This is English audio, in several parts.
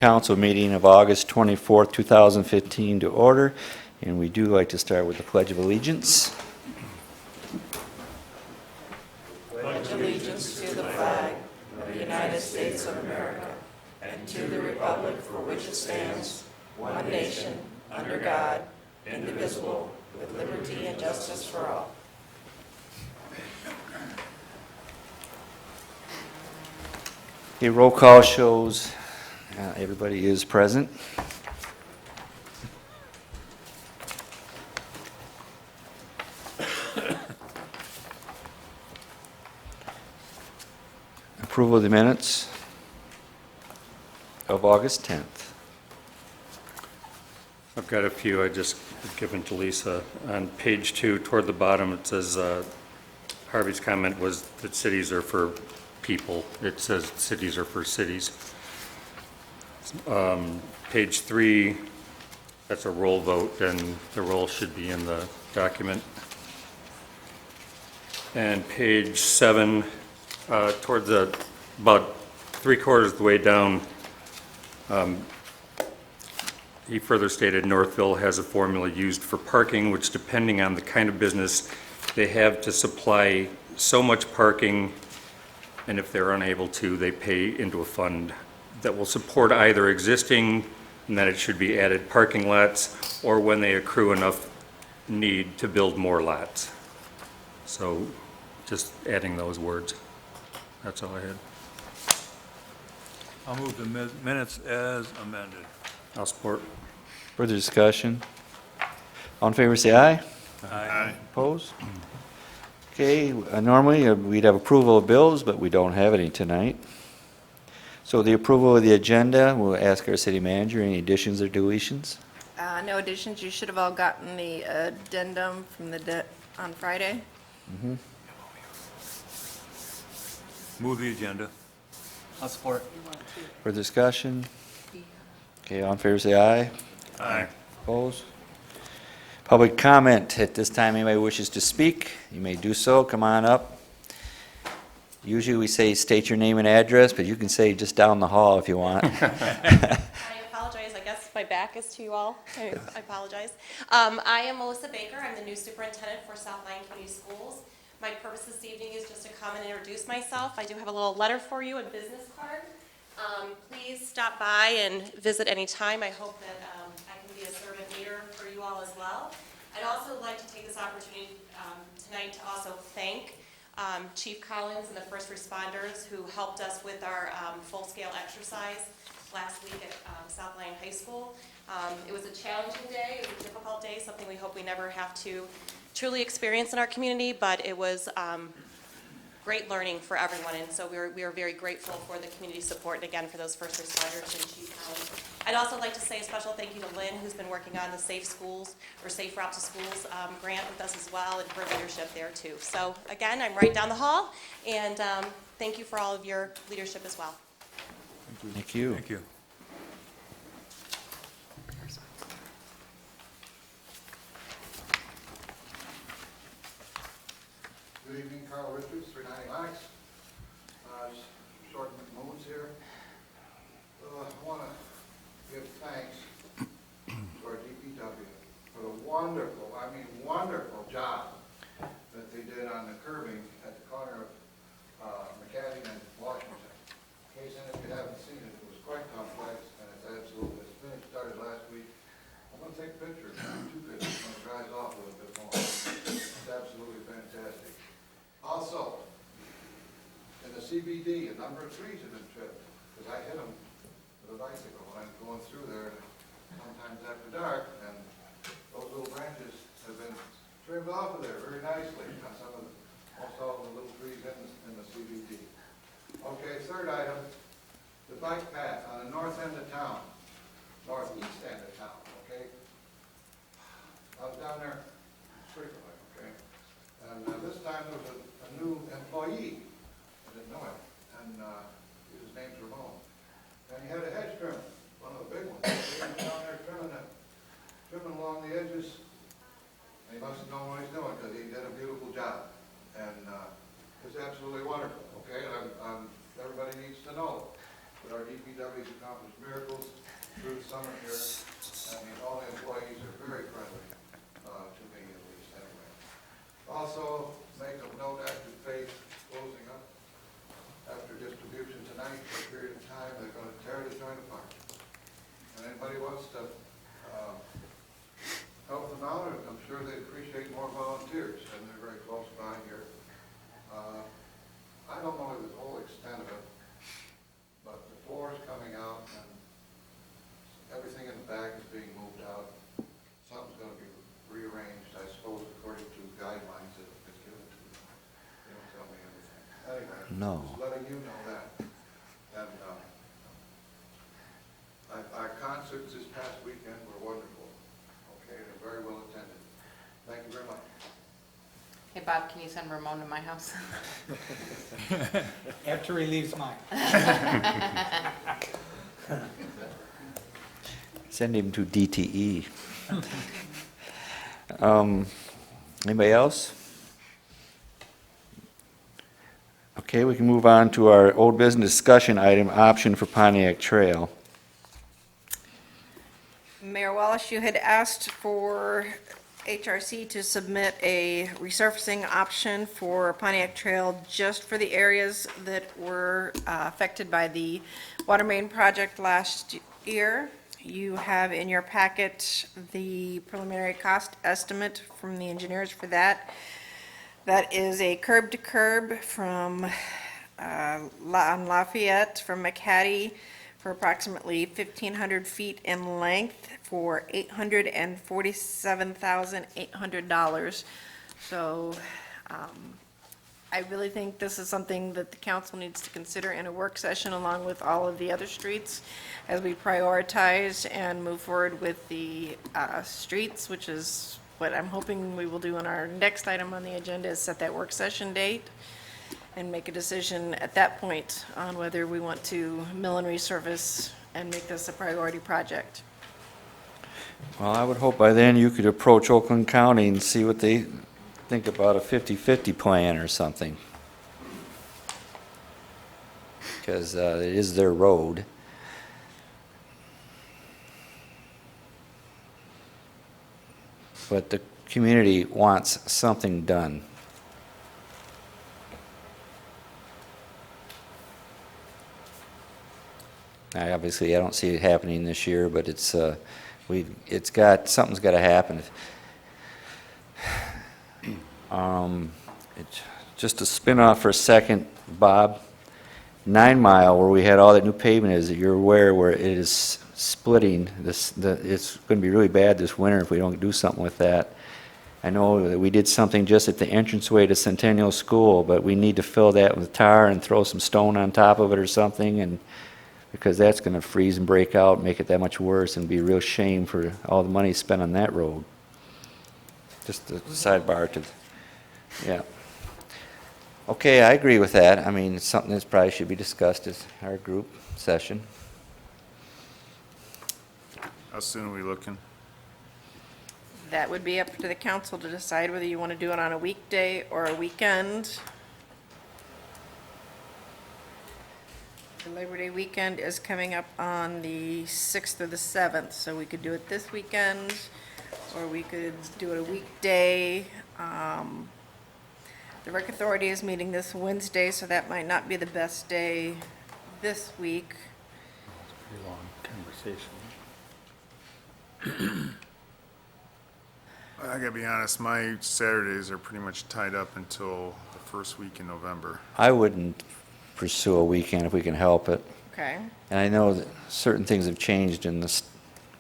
Council meeting of August 24th, 2015 to order, and we do like to start with the Pledge of Allegiance. Pledge allegiance to the flag of the United States of America and to the republic for which it stands, one nation, under God, indivisible, with liberty and justice for all. Okay, roll call shows everybody is present. Approval of the minutes of August 10th. I've got a few I just given to Lisa. On page 2, toward the bottom, it says Harvey's comment was that cities are for people. It says cities are for cities. Page 3, that's a roll vote, and the roll should be in the document. And page 7, toward the about 3/4 of the way down, he further stated Northville has a formula used for parking, which depending on the kind of business, they have to supply so much parking, and if they're unable to, they pay into a fund that will support either existing, and then it should be added parking lots, or when they accrue enough need to build more lots. So just adding those words. That's all I had. I'll move the minutes as amended. I'll support. Further discussion? All in favor say aye. Aye. Opposed? Okay, normally we'd have approval of bills, but we don't have any tonight. So the approval of the agenda, we'll ask our city manager, any additions or deletions? No additions. You should have all gotten the addendum from on Friday. Move the agenda. I'll support. For discussion? Okay, all in favor say aye. Aye. Opposed? Public comment. At this time, anybody wishes to speak, you may do so. Come on up. Usually we say state your name and address, but you can say just down the hall if you want. I apologize. I guess my back is to you all. I apologize. I am Melissa Baker. I'm the new superintendent for South Lyon Community Schools. My purpose this evening is just to come and introduce myself. I do have a little letter for you, a business card. Please stop by and visit anytime. I hope that I can be a servant leader for you all as well. I'd also like to take this opportunity tonight to also thank Chief Collins and the first responders who helped us with our full-scale exercise last week at South Lyon High School. It was a challenging day, it was a difficult day, something we hope we never have to truly experience in our community, but it was great learning for everyone, and so we are very grateful for the community support, and again for those first responders and Chief Collins. I'd also like to say a special thank you to Lynn, who's been working on the Safe Schools, or Safe Route to Schools grant with us as well, and her leadership there too. So again, I'm right down the hall, and thank you for all of your leadership as well. Thank you. Thank you. Good evening, Carl Richards, 390 Lennox. Just short moments here. I want to give thanks to our DPW for the wonderful, wonderful job that they did on the curbing at the corner of McCaddy and Washington. In case any of you haven't seen it, it was quite complex, and it's absolutely, it's finished, started last week. I'm going to take pictures, 2 pictures, when it dries off a little bit more. It's absolutely fantastic. Also, in the CBD, a number of trees have been trimmed, because I hit them with a bicycle when I'm going through there, sometimes after dark, and those little branches have been trimmed off of there very nicely on some of the, most all of the little trees in the CBD. Okay, third item, the bike path on the north end of town, northeast end of town, okay? I was down there frequently, okay? And this time there was a new employee. I didn't know him. And his name's Ramon. And he had a hedge trimmer, one of the big ones. He was down there trimming along the edges. And he must have known what he's doing because he did a beautiful job. And it's absolutely wonderful, okay? And everybody needs to know that our DPW's accomplished miracles the park. And anybody wants to help them out, I'm sure they'd appreciate more volunteers, and they're very close by here. I don't know the whole extent of it, but the floor is coming out, and everything in the back is being moved out. Something's going to be rearranged, I suppose, according to guidelines that have been given to them. They don't tell me everything. Anyway, No. just letting you know that. And our concerts this past weekend were wonderful. Okay, they're very well attended. Thank you very much. Hey, Bob, can you send Ramon to my house? After he leaves mine. Send him to DTE. Anybody else? Okay, we can move on to our old business discussion item, option for Pontiac Trail. Mayor Wallace, you had asked for HRC to submit a resurfacing option for Pontiac Trail just for the areas that were affected by the water main project last year. You have in your packet the preliminary cost estimate from the engineers for that. That is a curb to curb from on Lafayette from McHattie for approximately 1,500 feet in length for $847,800. So I really think this is something that the council needs to consider in a work session along with all of the other streets as we prioritize and move forward with the streets, which is what I'm hoping we will do on our next item on the agenda, is set that work session date and make a decision at that point on whether we want to mill and resurface and make this a priority project. Well, I would hope by then you could approach Oakland County and see what they think about a 50-50 plan or something. Because it is their road. But the community wants something done. Now, obviously, I don't see it happening this year, but something's got to happen. It's just to spin off for a second, Bob. 9 Mile, where we had all that new pavement, is that you're aware where it is splitting. It's going to be really bad this winter if we don't do something with that. I know that we did something just at the entranceway to Centennial School, but we need to fill that with tar and throw some stone on top of it or something, and because that's going to freeze and break out and make it that much worse, and be a real shame for all the money spent on that road. Just a sidebar to, yeah. Okay, I agree with that. I mean, it's something that probably should be discussed at our group session. How soon are we looking? That would be up to the council to decide whether you want to do it on a weekday or a weekend. The Labor Day weekend is coming up on the 6th or the 7th, so we could do it this weekend, or we could do it a weekday. The Rec Authority is meeting this Wednesday, so that might not be the best day this week. Pretty long conversation. I gotta be honest, my Saturdays are pretty much tied up until the first week in November. I wouldn't pursue a weekend if we can help it. Okay. And I know that certain things have changed in the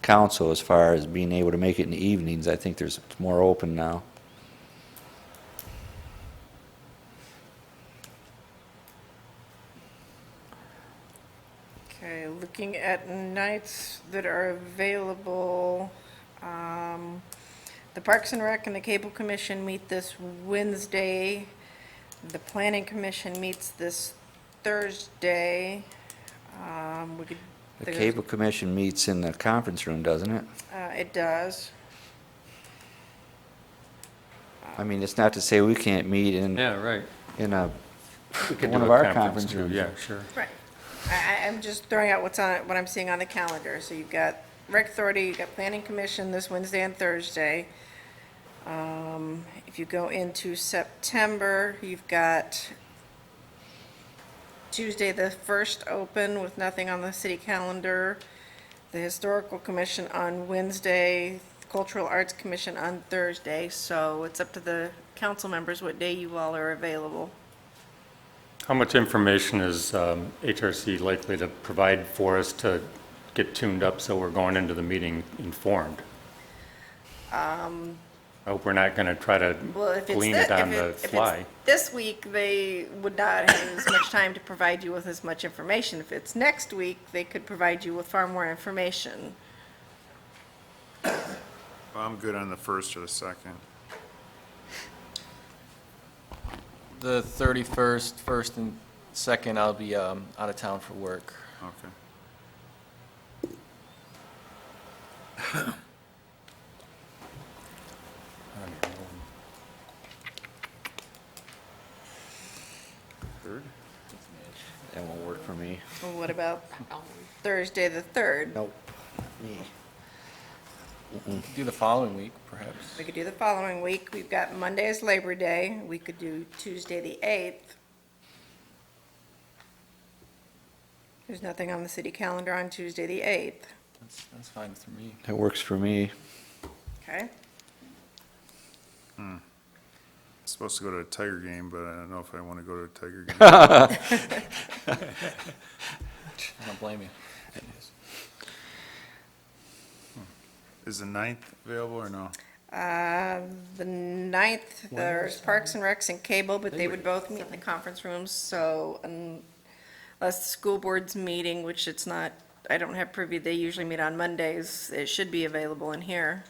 council as far as being able to make it in the evenings. I think it's more open now. Okay, looking at nights that are available, the Parks and Rec and the Cable Commission meet this Wednesday. The Planning Commission meets this Thursday. We could. The Cable Commission meets in the conference room, doesn't it? It does. I mean, it's not to say we can't meet in Yeah, right. in a We could one do of a our conference too. rooms. Yeah, sure. Right. I'm just throwing out what I'm seeing on the calendar. So you've got Rec Authority, you've got Planning Commission this Wednesday and Thursday. If you go into September, you've got Tuesday, the 1st, open with nothing on the city calendar. The Historical Commission on Wednesday, Cultural Arts Commission on Thursday. So it's up to the council members what day you all are available. How much information is HRC likely to provide for us to get tuned up so we're going into the meeting informed? I hope we're not going to try to Well, if it's glean thi- it on if the it- if it's fly. this week, they would not have as much time to provide you with as much information. If it's next week, they could provide you with far more information. Well, I'm good on the 1st or the 2nd. The 31st, 1st and 2nd, I'll be out of town for work. Okay. Third? That won't work for me. Well, what about Thursday, the 3rd? Nope. Me. Do the following week, perhaps. We could do the following week. We've got Monday is Labor Day. We could do Tuesday, the 8th. There's nothing on the city calendar on Tuesday, the 8th. That's fine for me. That works for me. Okay? Supposed to go to a Tiger game, but I don't know if I want to go to a Tiger game. I don't blame you. Is the 9th available or no? The 9th, there's Parks and Recs and Cable, but they would both meet in the conference rooms, so unless the school board's meeting, which it's not, I don't have privy, they usually meet on Mondays, it should be available in here.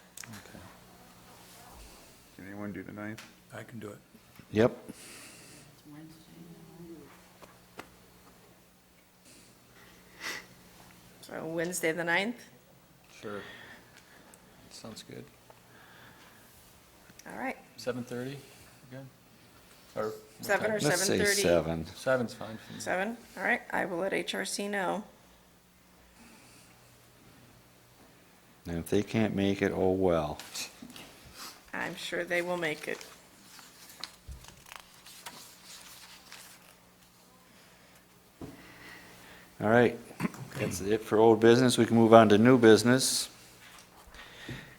Can anyone do the 9th? I can do it. Yep. So Wednesday, the 9th? Sure. Sounds good. All right, 7:30, good? Or what 7 time? or Let's say 7:30? 7. 7's fine for me. 7, all right, I will let HRC know. And if they can't make it, oh well. I'm sure they will make it. All right, that's it for old business. We can move on to new business.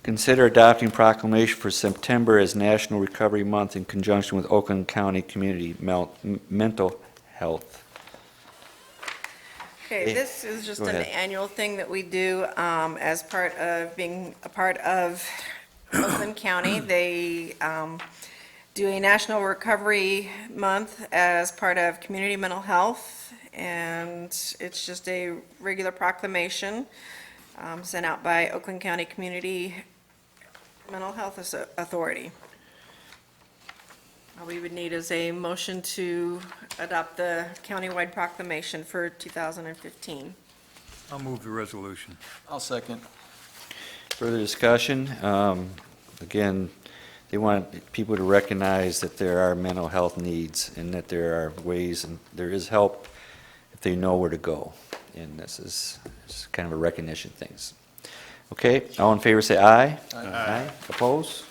Consider adopting proclamation for September as National Recovery Month in conjunction with Oakland County Community Mental Health. Okay, this is just Go an ahead. annual thing that we do as part of being a part of Oakland County. They do a National Recovery Month as part of Community Mental Health, and it's just a regular proclamation sent out by Oakland County Community Mental Health Authority. All we would need is a motion to adopt the countywide proclamation for 2015. I'll move the resolution. I'll second. Further discussion? Again, they want people to recognize that there are mental health needs and that there are ways and there is help if they know where to go. And this is kind of a recognition thing. Okay, all in favor say aye. Aye. Oppose?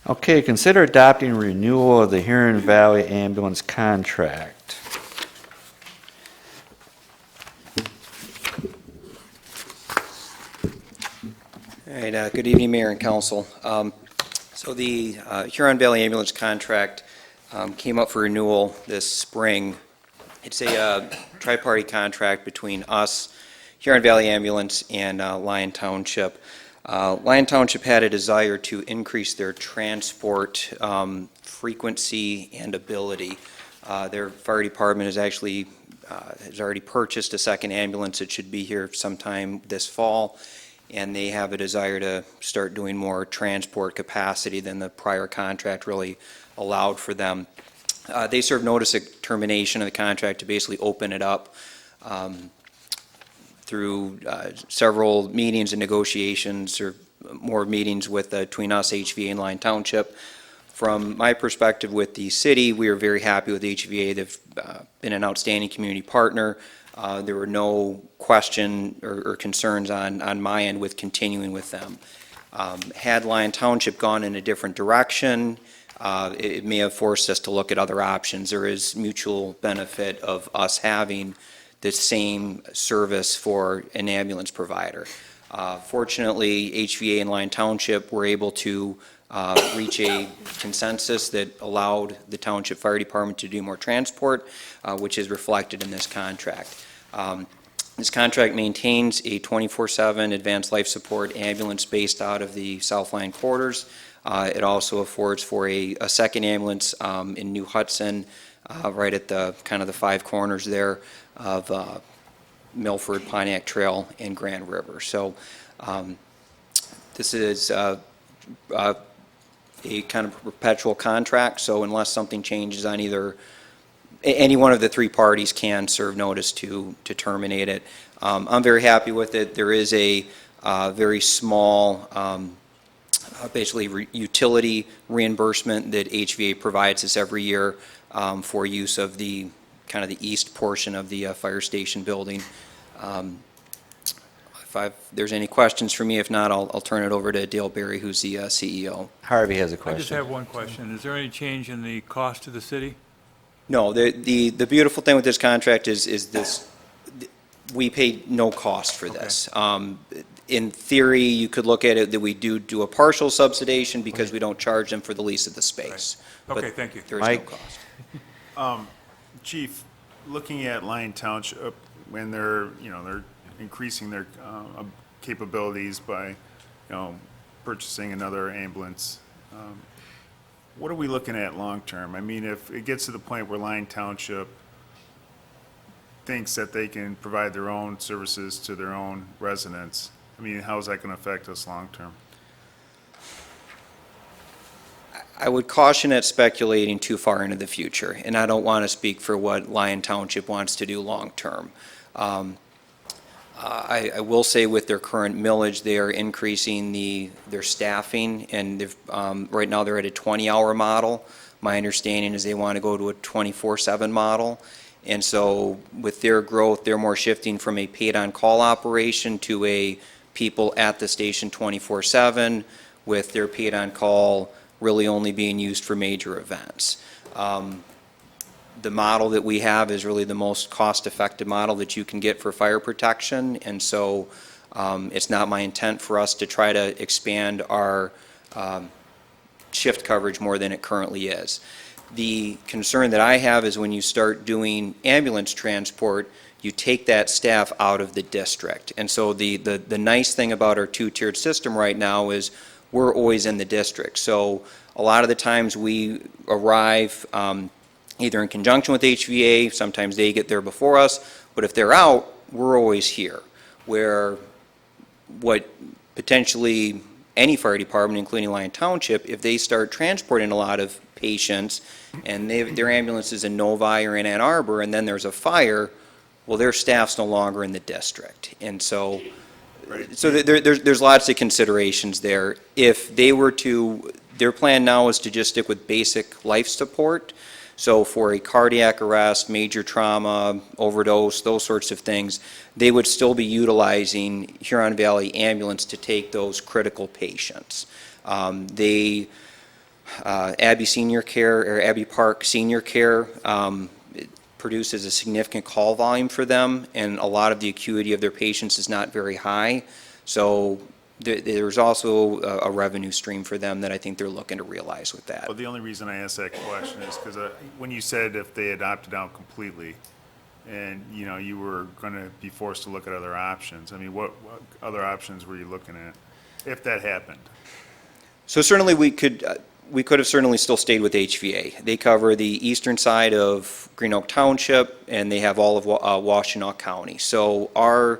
Okay, consider adopting renewal of the Huron Valley Ambulance contract. All right, good evening, Mayor and Council. So the Huron Valley Ambulance contract came up for renewal this spring. It's a tri-party contract between us, Huron Valley Ambulance, and Lyon Township. Lyon Township had a desire to increase their transport frequency and ability. Their fire department has already purchased a second ambulance. It should be here sometime this fall, and they have a desire to start doing more transport capacity than the prior contract really allowed for them. They served notice of termination of the contract to basically open it up through several meetings and negotiations, or more meetings between us, HVA, and Lyon Township. From my perspective with the city, we are very happy with HVA. They've been an outstanding community partner. There were no question or concerns on my end with continuing with them. Had Lyon Township gone in a different direction, it may have forced us to look at other options. There is mutual benefit of us having the same service for an ambulance provider. Fortunately, HVA and Lyon Township were able to reach a consensus that allowed the Township Fire Department to do more transport, which is reflected in this contract. This contract maintains a 24/7 advanced life support ambulance based out of the South Lyon quarters. It also affords for a second ambulance in New Hudson, right at the kind of the five corners there of Milford, Pontiac Trail, and Grand River. So this is a kind of perpetual contract, so unless something changes on either, any one of the three parties can serve notice to terminate it. I'm very happy with it. There is a very small, basically utility reimbursement that HVA provides us every year for use of the kind of the east portion of the fire station building. If there's any questions for me, if not, I'll turn it over to Dale Berry, who's the CEO. Harvey has a I just question. have one question. Is there any change in the cost to the city? No, the beautiful thing with this contract is this, we pay no cost for this. In theory, you could look at it that we do a partial subsidization because we don't charge them for the lease of the space. Okay, But thank you. there is no Mike? cost. Chief, looking at Lyon Township, when they're increasing their capabilities by, purchasing another ambulance, what are we looking at long-term? I mean, if it gets to the point where Lyon Township thinks that they can provide their own services to their own residents, I mean, how is that going to affect us long-term? I would caution at speculating too far into the future, and I don't want to speak for what Lyon Township wants to do long-term. I will say with their current millage, they are increasing their staffing, and right now they're at a 20-hour model. My understanding is they want to go to a 24/7 model. And so with their growth, they're more shifting from a paid-on-call operation to a people at the station 24/7, with their paid-on-call really only being used for major events. The model that we have is really the most cost-effective model that you can get for fire protection, and so it's not my intent for us to try to expand our shift coverage more than it currently is. The concern that I have is when you start doing ambulance transport, you take that staff out of the district. And so the nice thing about our two-tiered system right now is we're always in the district. So a lot of the times we arrive either in conjunction with HVA, sometimes they get there before us, but if they're out, we're always here. Where what potentially any fire department, including Lyon Township, if they start transporting a lot of patients and their ambulance is in Novi or in Ann Arbor, and then there's a fire, well, their staff's no longer in the district. And so, there's lots of considerations there. If they were to, their plan now is to just stick with basic life support. So for a cardiac arrest, major trauma, overdose, those sorts of things, they would still be utilizing Huron Valley Ambulance to take those critical patients. Abbey Senior Care, or Abbey Park Senior Care, it produces a significant call volume for them, and a lot of the acuity of their patients is not very high. So there's also a revenue stream for them that I think they're looking to realize with that. Well, the only reason I asked that question is because when you said if they had opted out completely and, you were going to be forced to look at other options, I mean, what other options were you looking at if that happened? So certainly we could have certainly still stayed with HVA. They cover the eastern side of Green Oak Township, and they have all of Washtenaw County. So our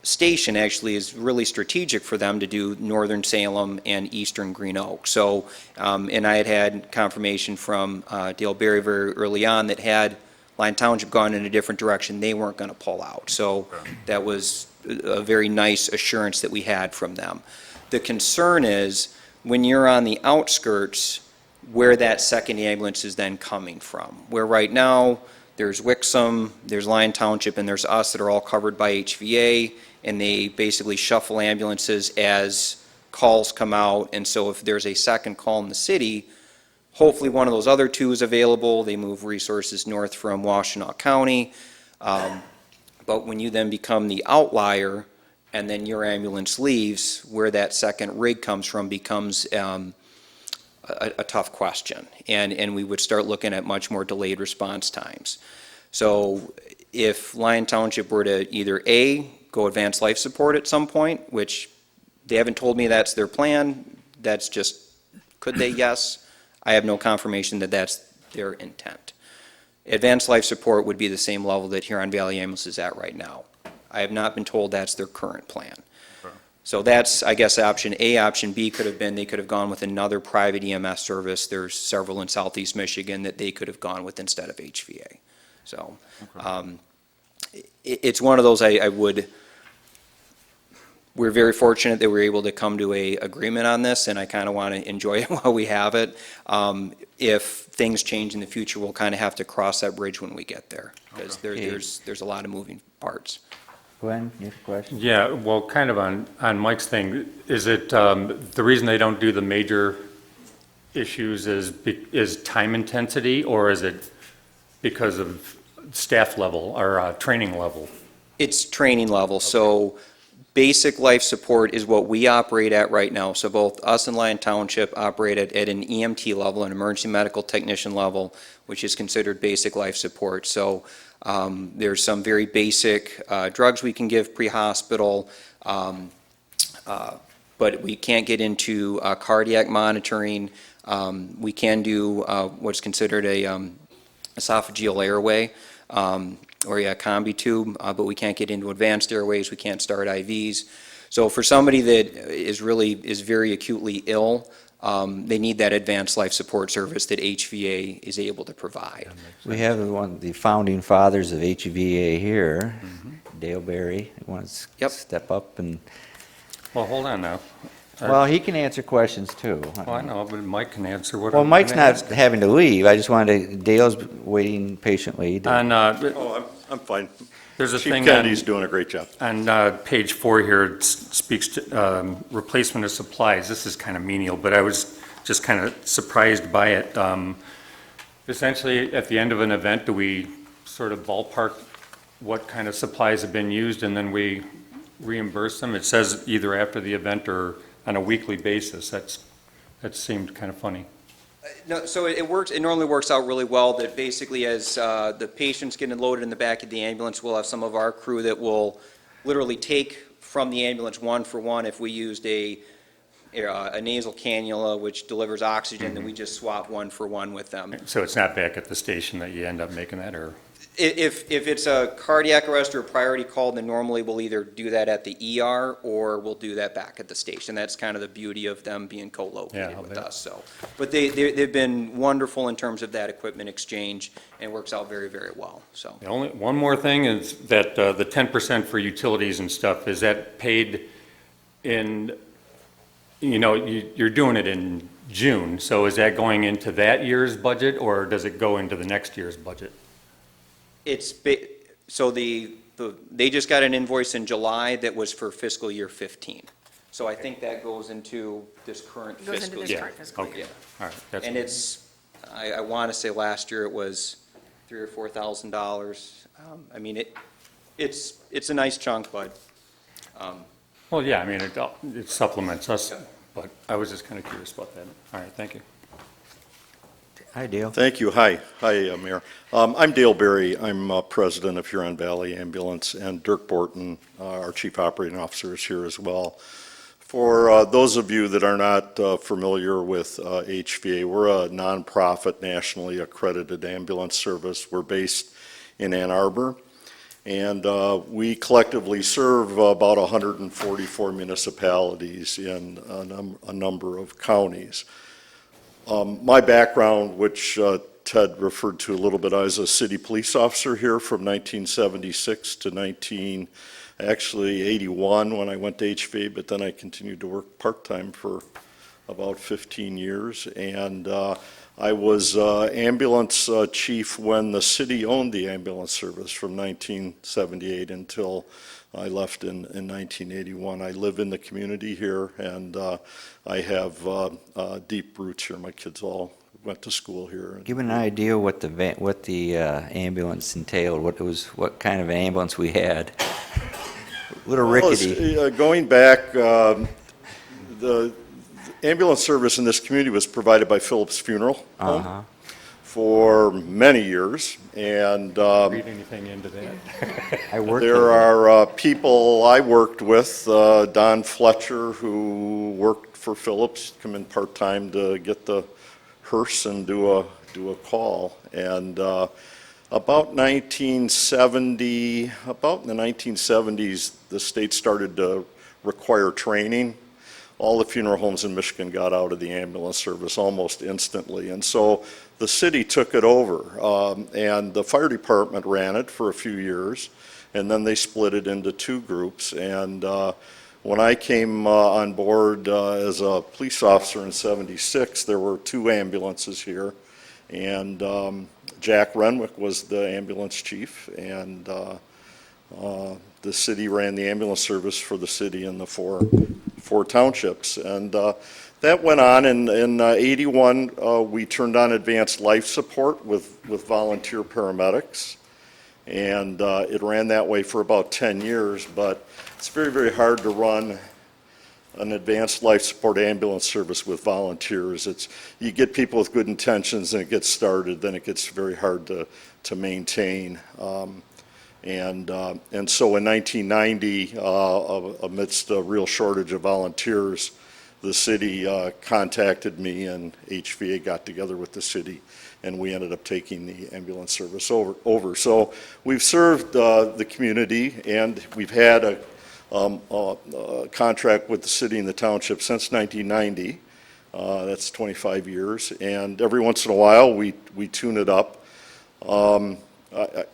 station actually is really strategic for them to do northern Salem and eastern Green Oak. So, and I had confirmation from Dale Berry very early on that had Lyon Township gone in a different direction, they weren't going to pull out. So that was a very nice assurance that we had from them. The concern is when you're on the outskirts, where that second ambulance is then coming from. Where right now, there's Wixom, there's Lyon Township, and there's us that are all covered by HVA, and they basically shuffle ambulances as calls come out. And so if there's a second call in the city, hopefully one of those other two is available. They move resources north from Washtenaw County. But when you then become the outlier, and then your ambulance leaves, where that second rig comes from becomes a tough question. And we would start looking at much more delayed response times. So if Lyon Township were to either A, go advanced life support at some point, which they haven't told me that's their plan, that's just, could they? Yes. I have no confirmation that that's their intent. Advanced life support would be the same level that Huron Valley Ambulance is at right now. I have not been told that's their current plan. Okay. So that's, I guess, option A. Option B could have been they could have gone with another private EMS service. There's several in southeast Michigan that they could have gone with instead of HVA. So it's one of those I would, we're very fortunate that we're able to come to a agreement on this, and I kind of want to enjoy it while we have it. If things change in the future, we'll kind of have to cross that bridge when we get there, because there's a lot of moving parts. Glenn, you have a question? Yeah, well, kind of on Mike's thing, is it, the reason they don't do the major issues is time intensity, or is it because of staff level or training level? It's training level, so basic life support is what we operate at right now. So both us and Lyon Township operate at an EMT level, an emergency medical technician level, which is considered basic life support. So there's some very basic drugs we can give pre-hospital, but we can't get into cardiac monitoring. We can do what's considered a esophageal airway, or a combi tube, but we can't get into advanced airways, we can't start IVs. So for somebody that is very acutely ill, they need that advanced life support service that HVA is able to provide. We have the founding fathers of HVA here, Dale Berry, who wants to Yep. step up and, Well, hold on now. well, he can answer questions too. Well, I know, but Mike can answer what. Well, I'm Mike's gonna not ask. having to leave, I just wanted to, Dale's waiting patiently. On, Oh, I'm fine. there's a Chief thing Kennedy's doing a great job. on page 4 here, it speaks to replacement of supplies. This is kind of menial, but I was just kind of surprised by it. Essentially, at the end of an event, do we sort of ballpark what kind of supplies have been used, and then we reimburse them? It says either after the event or on a weekly basis. That seemed kind of funny. No, so it works, it normally works out really well that basically as the patient's getting loaded in the back of the ambulance, we'll have some of our crew that will literally take from the ambulance one for one. If we used a nasal cannula which delivers oxygen, then we just swap one for one with them. So it's not back at the station that you end up making that, or? If it's a cardiac arrest or a priority call, then normally we'll either do that at the ER or we'll do that back at the station. That's kind of the beauty of them being Yeah, co-located I'll with bet. us, so. But they've been wonderful in terms of that equipment exchange, and it works out very, very well, so. The only, one more thing is that the 10% for utilities and stuff, is that paid in, you're doing it in June, so is that going into that year's budget, or does it go into the next year's budget? So they just got an invoice in July that was for fiscal year 15. So I think that goes into this current Goes into fiscal this year. current fiscal year. Okay, all right. That's And it's, I want to say last year it was $3,000 or $4,000. I mean, it's a nice chunk, but, Well, yeah, I mean, it supplements us, but I was just kind of curious about that. All right, thank you. Hi, Dale. Thank you. Hi, Mayor. I'm Dale Berry. I'm president of Huron Valley Ambulance, and Dirk Borton, our chief operating officer, is here as well. For those of you that are not familiar with HVA, we're a nonprofit, nationally accredited ambulance service. We're based in Ann Arbor, and we collectively serve about 144 municipalities in a number of counties. My background, which Ted referred to a little bit, I was a city police officer here from 1976 to 81 when I went to HVA, but then I continued to work part-time for about 15 years. And I was ambulance chief when the city owned the ambulance service from 1978 until I left in 1981. I live in the community here, and I have deep roots here. My kids all went to school here. Give an idea what the ambulance entailed, what kind of ambulance we had. A little Well, it's, rickety. going back, the ambulance service in this community was provided by Phillips Funeral Home Uh-huh. for many years, and Read anything into that? I worked there with it. are people I worked with, Don Fletcher, who worked for Phillips, come in part-time to get the hearse and do a call. And about in the 1970s, the state started to require training. All the funeral homes in Michigan got out of the ambulance service almost instantly. And so the city took it over, and the fire department ran it for a few years, and then they split it into two groups. And when I came on board as a police officer in '76, there were two ambulances here, and Jack Renwick was the ambulance chief, and the city ran the ambulance service for the city in the four townships. And that went on. In '81, we turned on advanced life support with volunteer paramedics. And it ran that way for about 10 years, but it's very, very hard to run an advanced life support ambulance service with volunteers. You get people with good intentions and it gets started, then it gets very hard to maintain. And so in 1990, amidst a real shortage of volunteers, the city contacted me, and HVA got together with the city, and we ended up taking the ambulance service over. So we've served the community, and we've had a contract with the city and the township since 1990. That's 25 years, and every once in a while we tune it up.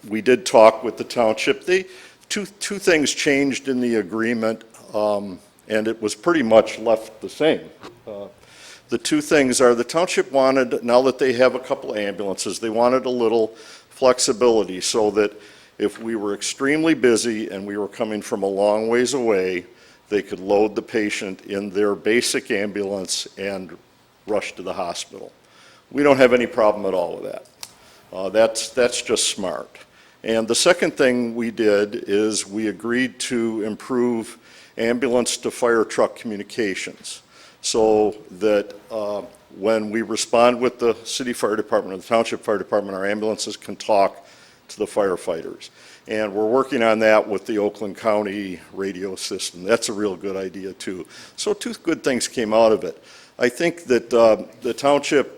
We did talk with the township. Two things changed in the agreement, and it was pretty much left the same. The two things are the township wanted, now that they have a couple ambulances, they wanted a little flexibility so that if we were extremely busy and we were coming from a long ways away, they could load the patient in their basic ambulance and rush to the hospital. We don't have any problem at all with that. That's just smart. And the second thing we did is we agreed to improve ambulance to fire truck communications so that when we respond with the city fire department or the township fire department, our ambulances can talk to the firefighters. And we're working on that with the Oakland County radio system. That's a real good idea too. So two good things came out of it. I think that the township,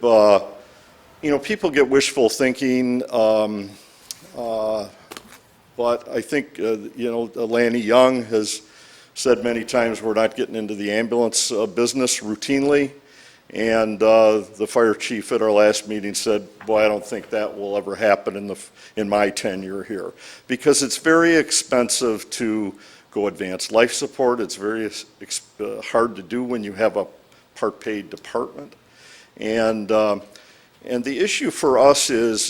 people get wishful thinking, but I think, Lanny Young has said many times we're not getting into the ambulance business routinely. And the fire chief at our last meeting said, boy, I don't think that will ever happen in my tenure here. Because it's very expensive to go advanced life support. It's very hard to do when you have a part-paid department. And the issue for us is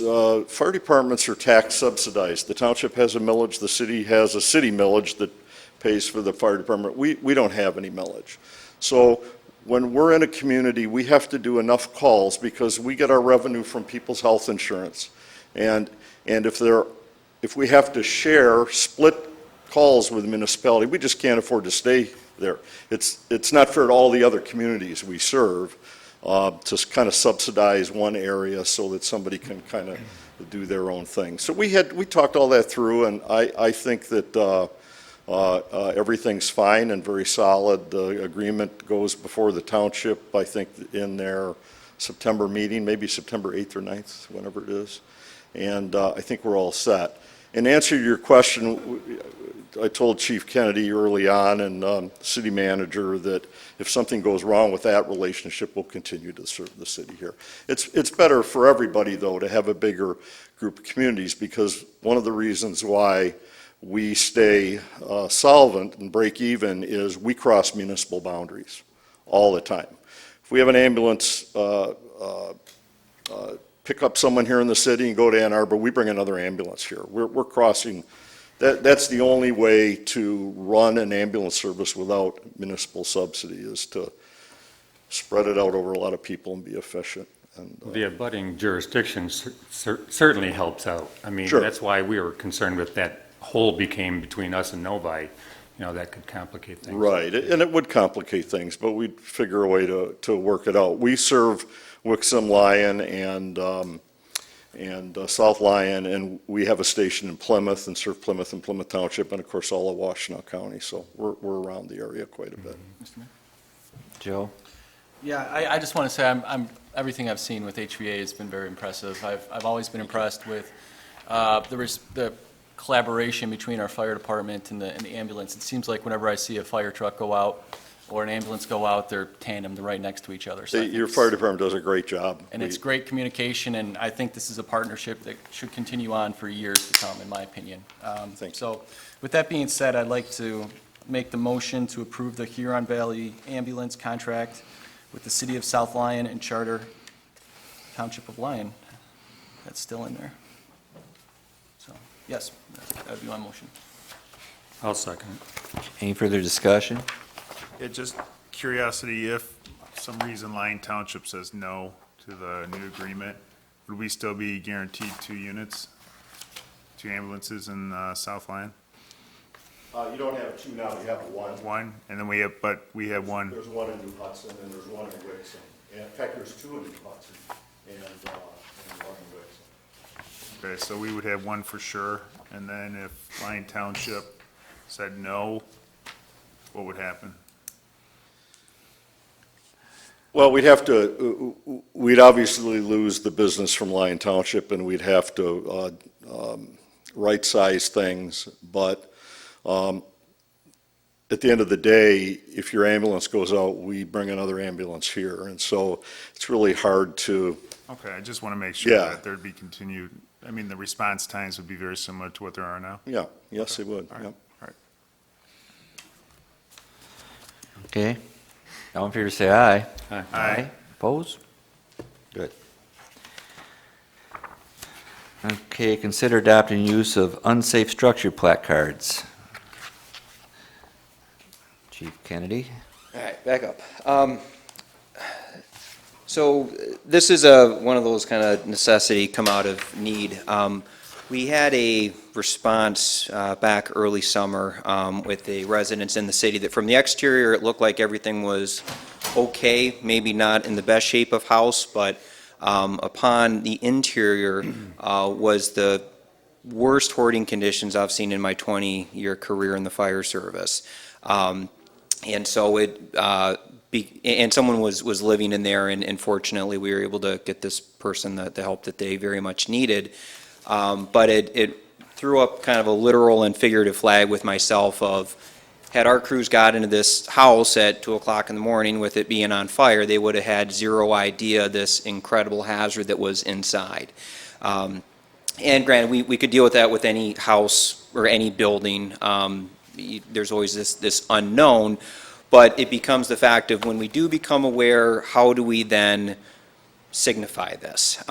fire departments are tax subsidized. The township has a millage. The city has a city millage that pays for the fire department. We don't have any millage. So when we're in a community, we have to do enough calls because we get our revenue from people's health insurance. And if we have to split calls with the municipality, we just can't afford to stay there. It's not fair to all the other communities we serve to kind of subsidize one area so that somebody can kind of do their own thing. So we talked all that through, and I think that everything's fine and very solid. The agreement goes before the township, I think, in their September meeting, maybe September 8th or 9th, whenever it is. And I think we're all set. In answer to your question, I told Chief Kennedy early on and city manager that if something goes wrong with that relationship, we'll continue to serve the city here. It's better for everybody, though, to have a bigger group of communities, because one of the reasons why we stay solvent and break even is we cross municipal boundaries all the time. If we have an ambulance pick up someone here in the city and go to Ann Arbor, we bring another ambulance here. We're crossing. That's the only way to run an ambulance service without municipal subsidy, is to spread it out over a lot of people and be efficient. The abutting jurisdiction certainly helps out. I mean, Sure. that's why we were concerned with that hole became between us and Novi. That could complicate things. Right, and it would complicate things, but we'd figure a way to work it out. We serve Wixom, Lyon, and South Lyon, and we have a station in Plymouth and serve Plymouth and Plymouth Township, and of course, all of Washtenaw County, so we're around the area quite a bit. Joe? Yeah, I just want to say everything I've seen with HVA has been very impressive. I've always been impressed with the collaboration between our fire department and the ambulance. It seems like whenever I see a fire truck go out or an ambulance go out, they're tandem, they're right next to each other. So I think Your fire department does a great job. and it's great communication, and I think this is a partnership that should continue on for years to come, in my opinion. Thank you. So with that being said, I'd like to make the motion to approve the Huron Valley ambulance contract with the City of South Lyon and Charter Township of Lyon. That's still in there. So, yes, that would be my motion. I'll second it. Any further discussion? Yeah, just curiosity, if some reason Lyon Township says no to the new agreement, would we still be guaranteed 2 units, 2 ambulances in South Lyon? You don't have 2 now, you have 1. 1, and then we have one. There's 1 in New Hudson, and there's 1 in Wixom. And in fact, there's 2 in New Hudson, and 1 in Wixom. Okay, so we would have 1 for sure, and then if Lyon Township said no, what would happen? Well, we'd obviously lose the business from Lyon Township, and we'd have to right-size things, but at the end of the day, if your ambulance goes out, we bring another ambulance here, and so it's really hard to, Okay, I just want to make sure Yeah. that there'd be continued, I mean, the response times would be very similar to what there are now. yeah, yes, it would, All right, yep. all right. Okay. All in favor, say aye. Aye. Opposed? Good. Okay, consider adopting use of unsafe structure placards. Chief Kennedy? All right, back up. So this is one of those kind of necessity come out of need. We had a response back early summer with the residents in the city that from the exterior, it looked like everything was okay, maybe not in the best shape of house, but upon the interior was the worst hoarding conditions I've seen in my 20-year career in the fire service. And so and someone was living in there, and fortunately, we were able to get this person the help that they very much needed. But it threw up kind of a literal and figurative flag with myself of, had our crews got into this house at 2 o'clock in the morning with it being on fire, they would have had zero idea this incredible hazard that was inside. And granted, we could deal with that with any house or any building. There's always this unknown, but it becomes the fact of when we do become aware, how do we then signify this?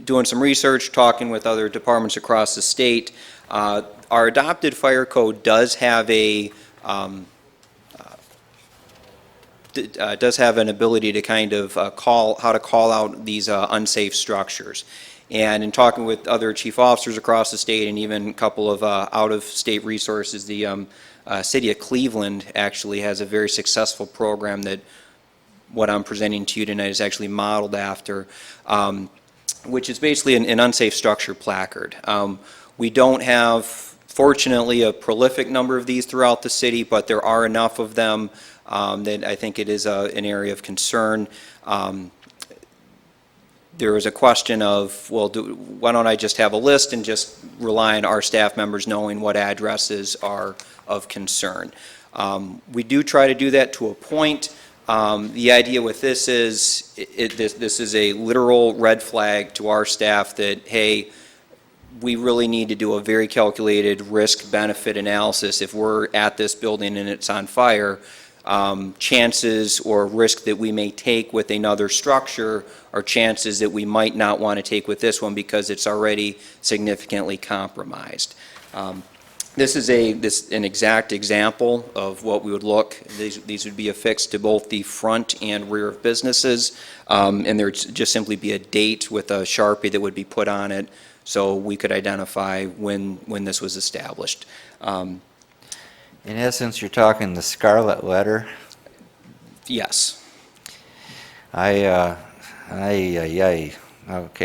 Doing some research, talking with other departments across the state, our adopted fire code does have an ability to kind of call out these unsafe structures. And in talking with other chief officers across the state and even a couple of out-of-state resources, the city of Cleveland actually has a very successful program that what I'm presenting to you tonight is actually modeled after, which is basically an unsafe structure placard. We don't have, fortunately, a prolific number of these throughout the city, but there are enough of them that I think it is an area of concern. There was a question of, well, why don't I just have a list and just rely on our staff members knowing what addresses are of concern. We do try to do that to a point. The idea with this is, this is a literal red flag to our staff that, hey, we really need to do a very calculated risk-benefit analysis. If we're at this building and it's on fire, chances or risk that we may take with another structure are chances that we might not want to take with this one because it's already significantly compromised. This is an exact example of what we would look. These would be affixed to both the front and rear of businesses, and there'd just simply be a date with a Sharpie that would be put on it, so we could identify when this was established. In essence, you're talking the scarlet letter. Yes. Okay,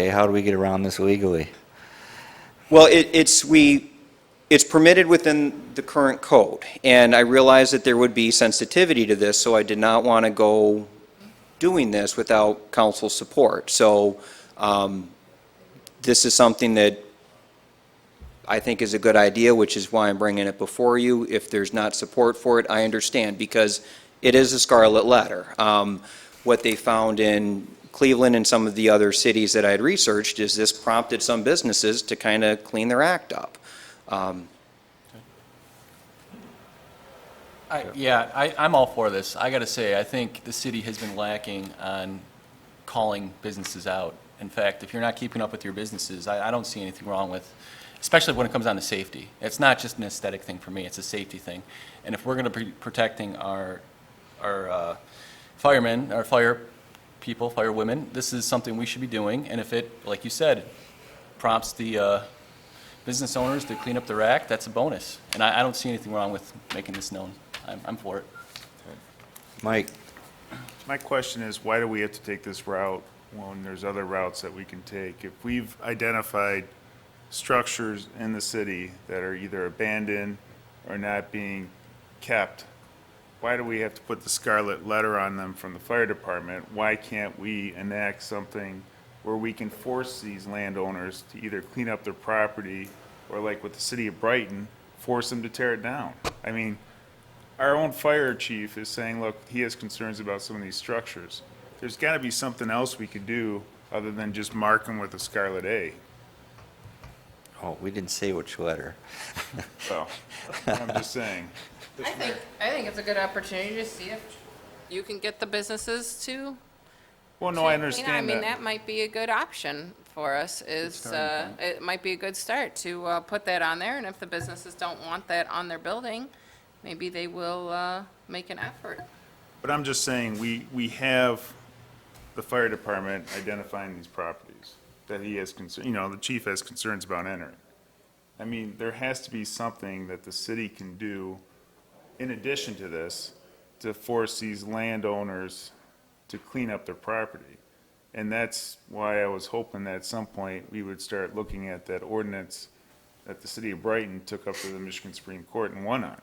how do we get around this legally? Well, it's permitted within the current code, and I realize that there would be sensitivity to this, so I did not want to go doing this without council support. So this is something that I think is a good idea, which is why I'm bringing it before you. If there's not support for it, I understand, because it is a scarlet letter. What they found in Cleveland and some of the other cities that I had researched is this prompted some businesses to kind of clean their act up. I'm all for this. I got to say, I think the city has been lacking on calling businesses out. In fact, if you're not keeping up with your businesses, I don't see anything wrong with, especially when it comes down to safety. It's not just an aesthetic thing for me, it's a safety thing. And if we're going to be protecting our firemen, our fire people, fire women, this is something we should be doing. And if it, like you said, prompts the business owners to clean up their act, that's a bonus. And I don't see anything wrong with making this known. I'm for it. Mike? My question is, why do we have to take this route when there's other routes that we can take? If we've identified structures in the city that are either abandoned or not being kept, why do we have to put the scarlet letter on them from the fire department? Why can't we enact something where we can force these landowners to either clean up their property or, like with the city of Brighton, force them to tear it down? I mean, our own fire chief is saying, look, he has concerns about some of these structures. There's got to be something else we could do other than just mark them with a scarlet A. Oh, we didn't say which letter. So, I'm just saying. I think it's a good opportunity to see if you can get the businesses to. Well, no, to I clean up. understand I mean, that. that might be a good option for us, it might be a good start to put that on there, and if the businesses don't want that on their building, maybe they will make an effort. But I'm just saying, we have the fire department identifying these properties that he has concern, the chief has concerns about entering. I mean, there has to be something that the city can do in addition to this to force these landowners to clean up their property. And that's why I was hoping that at some point we would start looking at that ordinance that the city of Brighton took up to the Michigan Supreme Court and won on.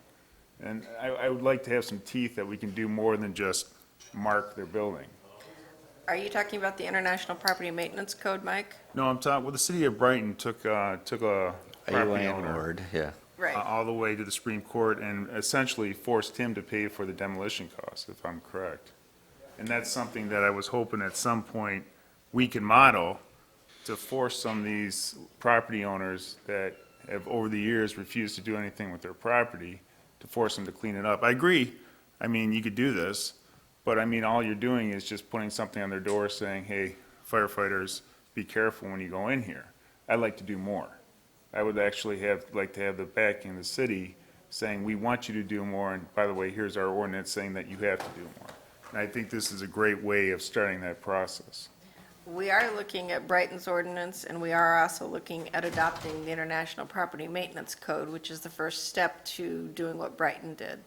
And I would like to have some teeth that we can do more than just mark their building. Are you talking about the International Property Maintenance Code, Mike? No, I'm talking, well, the city of Brighton took a A property owner landlord, yeah. Right. all the way to the Supreme Court and essentially forced him to pay for the demolition costs, if I'm correct. And that's something that I was hoping at some point we can model to force some of these property owners that have over the years refused to do anything with their property, to force them to clean it up. I agree, I mean, you could do this, but I mean, all you're doing is just putting something on their door saying, hey, firefighters, be careful when you go in here. I'd like to do more. I would actually like to have the backing of the city saying, we want you to do more, and by the way, here's our ordinance saying that you have to do more. And I think this is a great way of starting that process. We are looking at Brighton's ordinance, and we are also looking at adopting the International Property Maintenance Code, which is the first step to doing what Brighton did.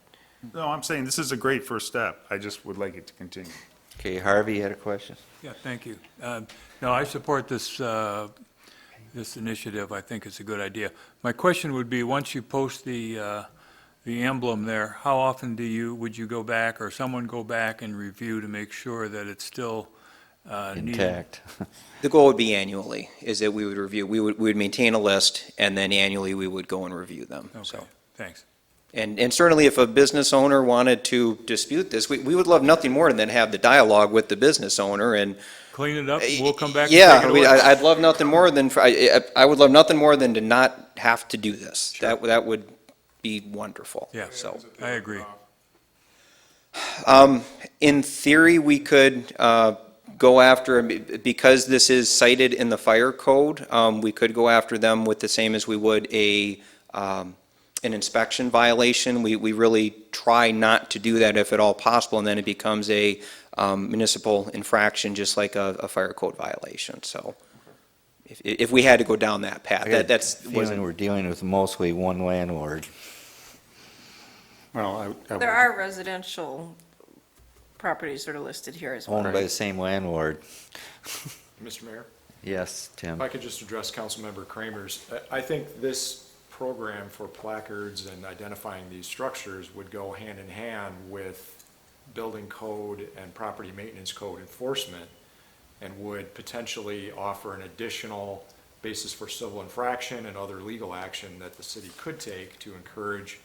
No, I'm saying this is a great first step. I just would like it to continue. Okay, Harvey, you had a question? Yeah, thank you. No, I support this, this initiative. I think it's a good idea. My question would be, once you post the emblem there, how often would you go back, or someone go back and review to make sure that it's still needed? Intact. The goal would be annually, is that we would review, we would maintain a list, and then annually we would go and review them, so. Okay, thanks. And certainly if a business owner wanted to dispute this, we would love nothing more than have the dialogue with the business owner and. Clean it up, we'll come back and Yeah, take it away. I'd love nothing more than, I would love nothing more than to not have to do this. That would be wonderful. Yeah, So, I agree. in theory, we could go after, because this is cited in the fire code, we could go after them with the same as we would a an inspection violation. We really try not to do that if at all possible, and then it becomes a municipal infraction, just like a fire code violation. So if we had to go down that path, I got a that's, feeling we're dealing with mostly one landlord. Well, There are residential properties that are listed here as well. Owned by the same landlord. Mr. Mayor, Yes, Tim. if I could just address Councilmember Kramer's, I think this program for placards and identifying these structures would go hand in hand with building code and property maintenance code enforcement, and would potentially offer an additional basis for civil infraction and other legal action that the city could take to encourage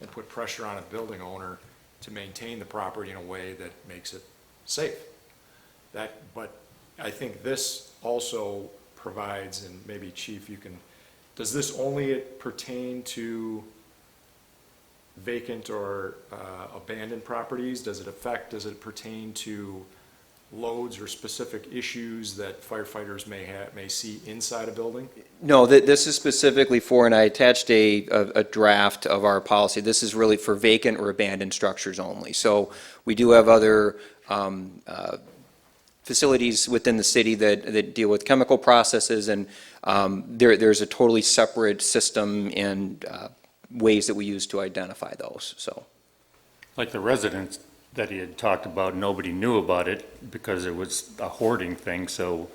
and put pressure on a building owner to maintain the property in a way that makes it safe. But I think this also provides, and maybe Chief, you can, does this only pertain to vacant or abandoned properties? Does it pertain to loads or specific issues that firefighters may see inside a building? no, this is specifically for, and I attached a draft of our policy. This is really for vacant or abandoned structures only. So we do have other facilities within the city that deal with chemical processes, and there's a totally separate system and ways that we use to identify those, so. like the residents that he had talked about, nobody knew about it because it was a hoarding thing, so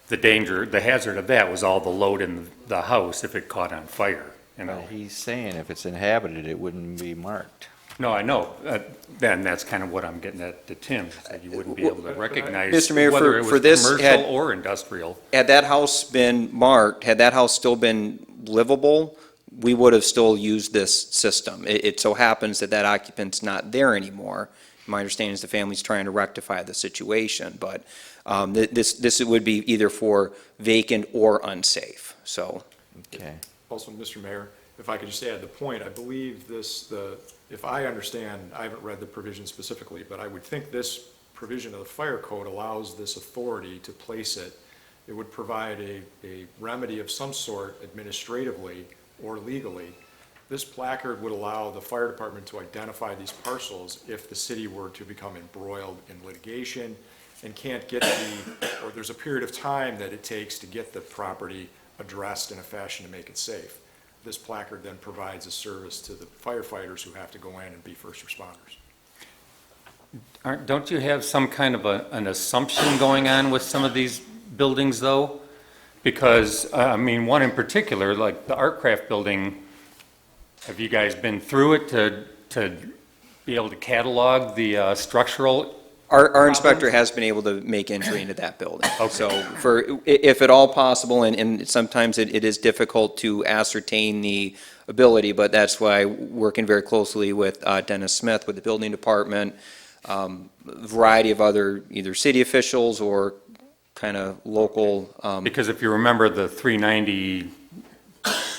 the hazard of that was all the load in the house if it caught on fire, you know? But he's saying if it's inhabited, it wouldn't be marked. No, I know, then that's kind of what I'm getting at to Tim, that you wouldn't be able to recognize Mr. Mayor, whether it for was this, commercial or industrial. Had that house been marked, had that house still been livable, we would have still used this system. It so happens that occupant's not there anymore. My understanding is the family's trying to rectify the situation, but this would be either for vacant or unsafe, so. Okay. Also, Mr. Mayor, if I could just add the point, I believe if I understand, I haven't read the provision specifically, but I would think this provision of the fire code allows this authority to place it. It would provide a remedy of some sort administratively or legally. This placard would allow the fire department to identify these parcels if the city were to become embroiled in litigation and can't get or there's a period of time that it takes to get the property addressed in a fashion to make it safe. This placard then provides a service to the firefighters who have to go in and be first responders. Don't you have some kind of an assumption going on with some of these buildings, though? Because, I mean, one in particular, like the Artcraft building, have you guys been through it to be able to catalog the structural? Our inspector has been able to make entry into that building. Okay. So if at all possible, and sometimes it is difficult to ascertain the ability, but that's why working very closely with Dennis Smith with the building department, variety of other either city officials or kind of local. Because if you remember the 390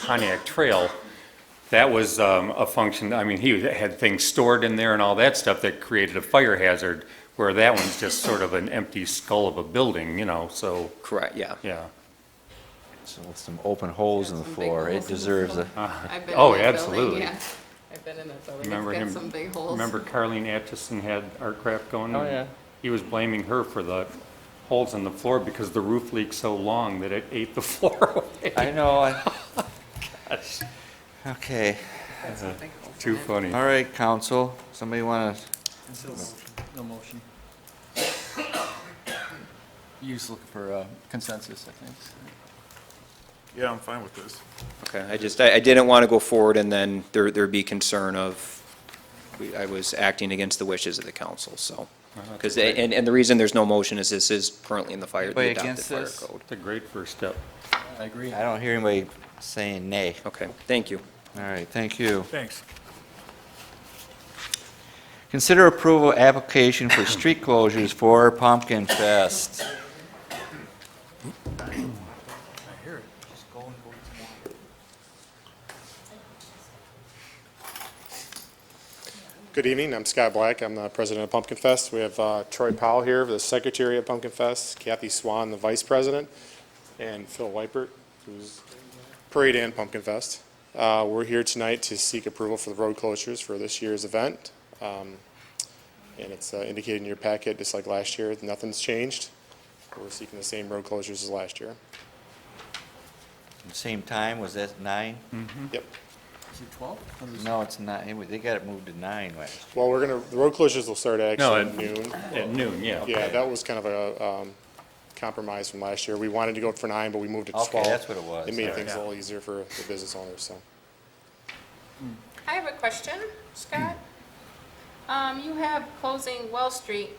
Pontiac Trail, that was a function, I mean, he had things stored in there and all that stuff that created a fire hazard, where that one's just sort of an empty skull of a building, you know, so, Correct, yeah. yeah. So with some open holes in the floor, it deserves a, I've been Oh, in that absolutely. building, yeah. I've been in that building. Remember It's him? got some big holes. Remember Carlene Atchison had Artcraft going? Oh, yeah. He was blaming her for the holes in the floor because the roof leaked so long that it ate the floor away. I know, okay. Got some big holes in Too it. funny. All right, council, somebody want to, No motion. You just looking for consensus, I think. Yeah, I'm fine with this. Okay, I didn't want to go forward and then there'd be concern of, I was acting against the wishes of the council, so. Because, and the reason there's no motion is this is currently in the Anybody adopted against fire this? code. It's a great first step. I agree. I don't hear anybody saying nay. Okay, thank you. All right, thank you. Thanks. Consider approval application for street closures for Pumpkin Fest. I hear it. Just go and go get some water. Good evening, I'm Scott Black, I'm the president of Pumpkin Fest. We have Troy Powell here, the secretary of Pumpkin Fest, Kathy Swan, the vice president, and Phil Weipert, who's parade and Pumpkin Fest. We're here tonight to seek approval for the road closures for this year's event. And it's indicated in your packet, just like last year, nothing's changed. We're seeking the same road closures as last year. Same time, was that 9? Yep. Is it 12? No, it's not, they got it moved to 9 last. Well, the road closures will start actually at noon. At noon, yeah. Yeah, that was kind of a compromise from last year. We wanted to go for 9, but we moved it to 12. Okay, that's what it was. It made All things right. a little easier for the business owners, so. I have a question, Scott. You have closing Well Street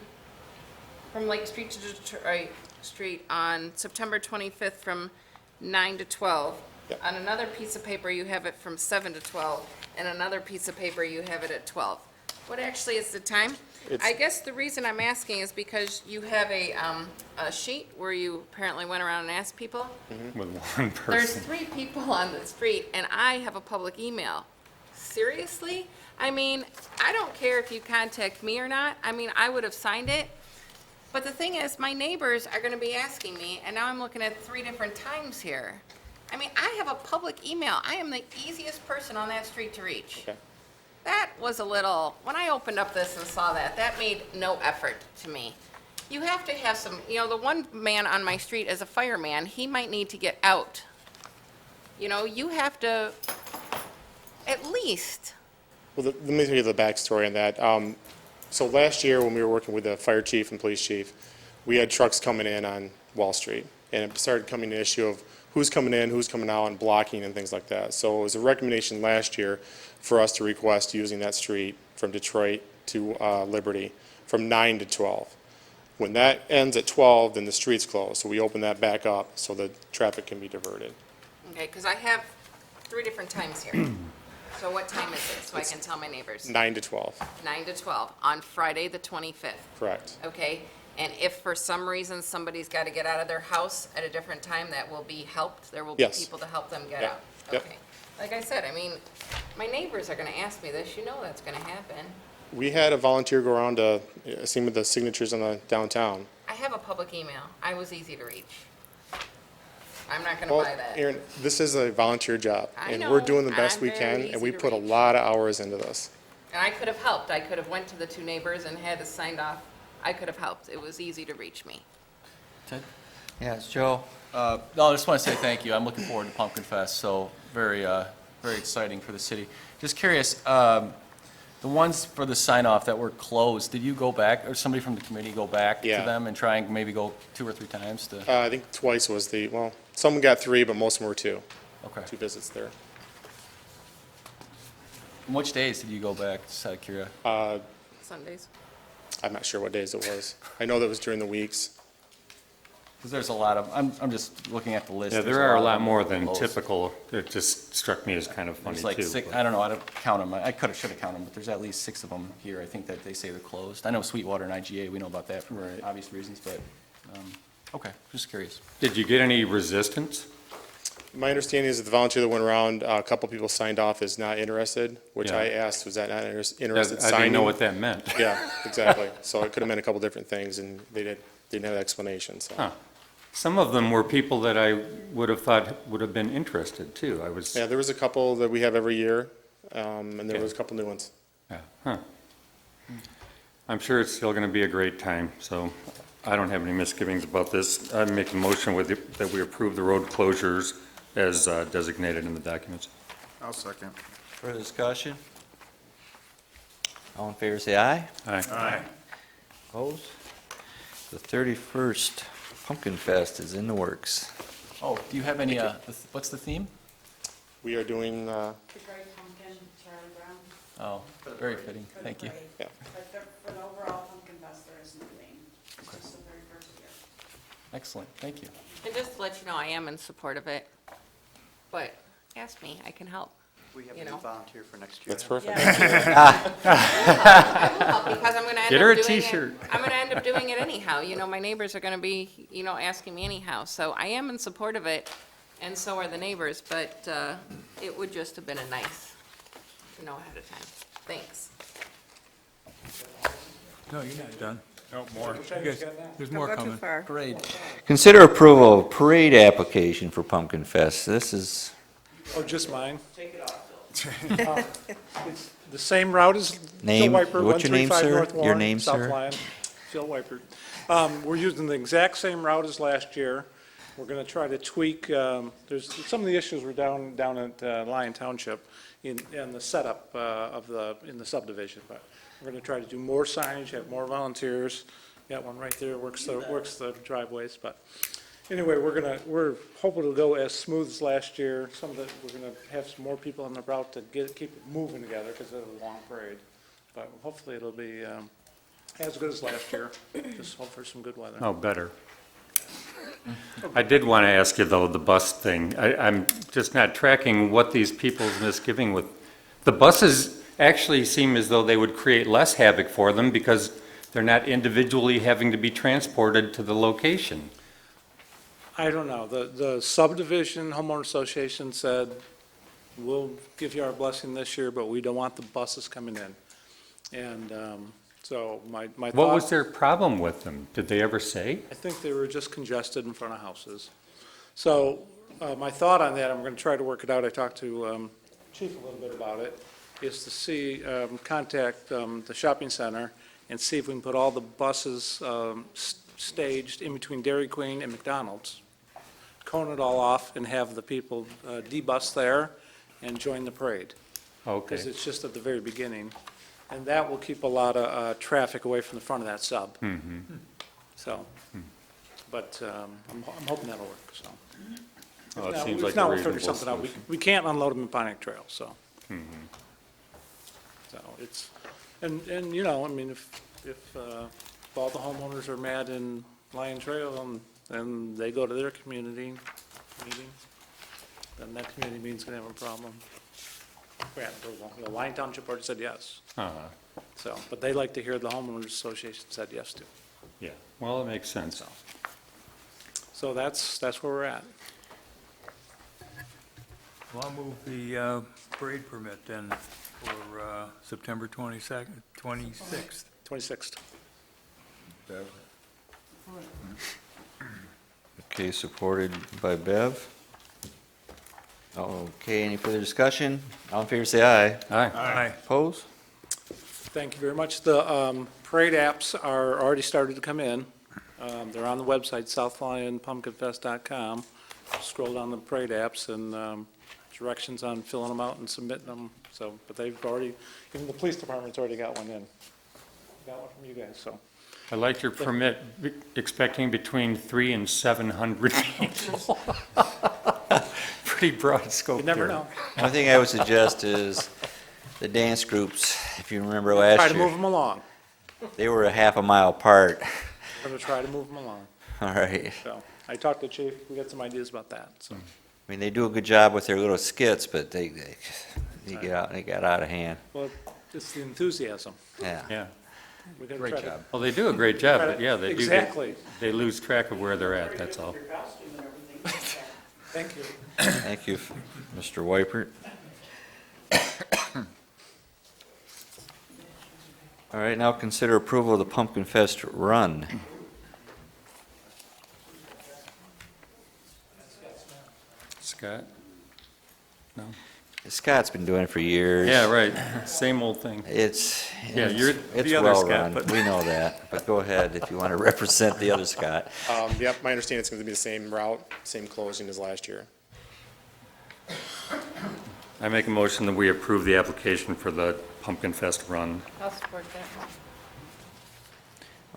from Lake Street to Detroit Street on September 25th from 9 to 12. Yep. On another piece of paper, you have it from 7 to 12, and another piece of paper, you have it at 12. What actually is the time? I guess the reason I'm asking is because you have a sheet where you apparently went around and asked people. With one There's person. 3 people on the street, and I have a public email. Seriously? I mean, I don't care if you contact me or not. I mean, I would have signed it. But the thing is, my neighbors are gonna be asking me, and now I'm looking at 3 different times here. I mean, I have a public email. I am the easiest person on that street to reach. Okay. That was a little, when I opened up this and saw that, that made no effort to me. You have to have some, the one man on my street is a fireman. He might need to get out. You have to, at least, Well, let me tell you the backstory on that. So last year, when we were working with the fire chief and police chief, we had trucks coming in on Wall Street, and it started coming an issue of who's coming in, who's coming out, and blocking and things like that. So it was a recommendation last year for us to request using that street from Detroit to Liberty from 9 to 12. When that ends at 12, then the street's closed, so we open that back up so the traffic can be diverted. okay, because I have 3 different times here. So what time is it, so I can tell my neighbors? 9 to 12, 9 to 12 on Friday, the 25th, correct. okay? And if for some reason somebody's got to get out of their house at a different time, that will be helped? There will be Yes. people to help them get Yep. out? Yep. Okay. Like I said, I mean, my neighbors are going to ask me this, that's going to happen. We had a volunteer go around to see with the signatures on the downtown. I have a public email. I was easy to reach. I'm not going to Well, buy that. Aaron, this is a volunteer job, I and we're know, doing the best I'm we very can, easy and we to put a reach. lot of hours into this. And I could have helped. I could have went to the 2 neighbors and had it signed off. I could have helped. It was easy to reach me. Ted? Yes, Joe? No, I just want to say thank you. I'm looking forward to Pumpkin Fest, so very, very exciting for the city. Just curious, the ones for the sign-off that were closed, did you go back, or somebody from the committee go back to Yeah. them and try and maybe go 2 or 3 times to? I think twice was some got 3, but most of them were 2. Okay. 2 visits there. And which days did you go back, just out of curiosity? Sundays. I'm not sure what days it was. I know that was during the weeks. Because there's a lot of, I'm just looking at the list. Yeah, there's there are a of lot them more that than closed. typical. It just struck me as kind of funny, There's like too. 6, I don't know, I don't count them. I should have counted them, but there's at least 6 of them here, I think, that they say they're closed. I know Sweetwater and IGA, we know about that for Right. obvious reasons, but, okay, just curious. Did you get any resistance? My understanding is that the volunteer that went around, a couple people signed off as not interested, which Yeah. I asked, was that not interested I signing? didn't know what that meant. Yeah, exactly. So it could have meant a couple different things, and they didn't have an explanation, so. Huh. Some of them were people that I would have thought would have been interested, too. I was, Yeah, there was a couple that we have every year, and there Okay. was a couple new ones. yeah, huh. I'm sure it's still going to be a great time, so I don't have any misgivings about this. I make a motion that we approve the road closures as designated in the documents. I'll second. Further discussion? All in favor, say aye. Aye. Opposed? The 31st Pumpkin Fest is in the works. Oh, do you have any, what's the theme? We are doing, The Great Pumpkin, Charlie Brown. Oh, very fitting, thank you. yeah. But for the overall Pumpkin Fest, there is no theme. It's just the very first year. Excellent, thank you. And just to let you know, I am in support of it. But ask me, I can help. We have You a new know. volunteer for next year. That's perfect. I will help because I'm going to end Get her up a doing it. t-shirt. I'm going to end up doing it anyhow. My neighbors are going to be, asking me anyhow. So I am in support of it, and so are the neighbors. But it would just have been a nice to know ahead of time. Thanks. No, you're not done. No, more. You guys- There's Don't more go too coming. far. Great. Consider approval of parade application for Pumpkin Fest. This is Oh, just mine? Take it off, Phil. It's the same route as Phil Name, Wiper, what's your name, 135 sir? North Your Warren, name, South sir? Lyon, Phil Wiper. We're using the exact same route as last year. We're going to try to tweak, there's, some of the issues were down at Lyon Township in the setup in the subdivision, but we're going to try to do more signage, have more volunteers. Got one right there, works the driveways, but anyway, we're hoping to go as smooth as last year. We're going to have some more people on the route to keep it moving together because of the long parade. But hopefully it'll be as good as last year. Just hope for some good weather. Oh, better. I did want to ask you, though, the bus thing. I'm just not tracking what these people's misgiving with. The buses actually seem as though they would create less havoc for them because they're not individually having to be transported to the location. I don't know. The subdivision homeowner association said, we'll give you our blessing this year, but we don't want the buses coming in. And so my thought. What was their problem with them? Did they ever say? I think they were just congested in front of houses. So my thought on that, I'm going to try to work it out. I talked to Chief a little bit about it, is to see, contact the shopping center and see if we can put all the buses staged in between Dairy Queen and McDonald's, cone it all off and have the people debus there and join the parade. Okay. Because it's just at the very beginning. And that will keep a lot of traffic away from the front of that sub. Mm-hmm. So, but I'm hoping that'll work, so. Well, it If seems not, like a we'll figure reasonable something out. solution. We can't unload them in Pontiac Trail, so. Mhm. So it's, and you know, I mean, if all the homeowners are mad in Lyon Trail and they go to their community meeting, then that community meeting's gonna have a problem. Yeah, the Lyon Township Board said yes, Uh-huh. so, but they like to hear the homeowners association said yes to. Yeah, well, it makes sense. So that's where we're at. Well, I'll move the parade permit then for September 26th. 26th. Okay, supported by Bev. Okay, any further discussion? All in favor, say aye. Aye. Aye. Opposed? Thank you very much. The parade apps are already started to come in. They're on the website, southlionpumpkinfest.com. Scroll down the parade apps and directions on filling them out and submitting them. So, but they've already, even the police department's already got one in. Got one from you guys, so. I like your permit, expecting between 300 and 700 people. Pretty broad scope You never there. know. One thing I would suggest is the dance groups, if you remember last Try to move year, them along. they were a half a mile apart. We're going to try to move them along. All right. So I talked to the chief. We got some ideas about that, so. I mean, they do a good job with their little skits, but they got out of hand. Well, it's the enthusiasm. Yeah. Yeah, We gotta try to- well, they do a great job, but yeah, they do. Exactly. They lose track of where they're at, that's all. Your costume and everything. Thank you. Thank you, Mr. Wypert. All right, now consider approval of the Pumpkin Fest Run. Scott? No? Scott's been doing it for years. Yeah, right, same old thing. It's, Yeah, you're it's the other Scott, well-run. but- We know that, but go ahead if you want to represent the other Scott. Yep, my understanding it's going to be the same route, same closing as last year. I make a motion that we approve the application for the Pumpkin Fest Run. I'll support that.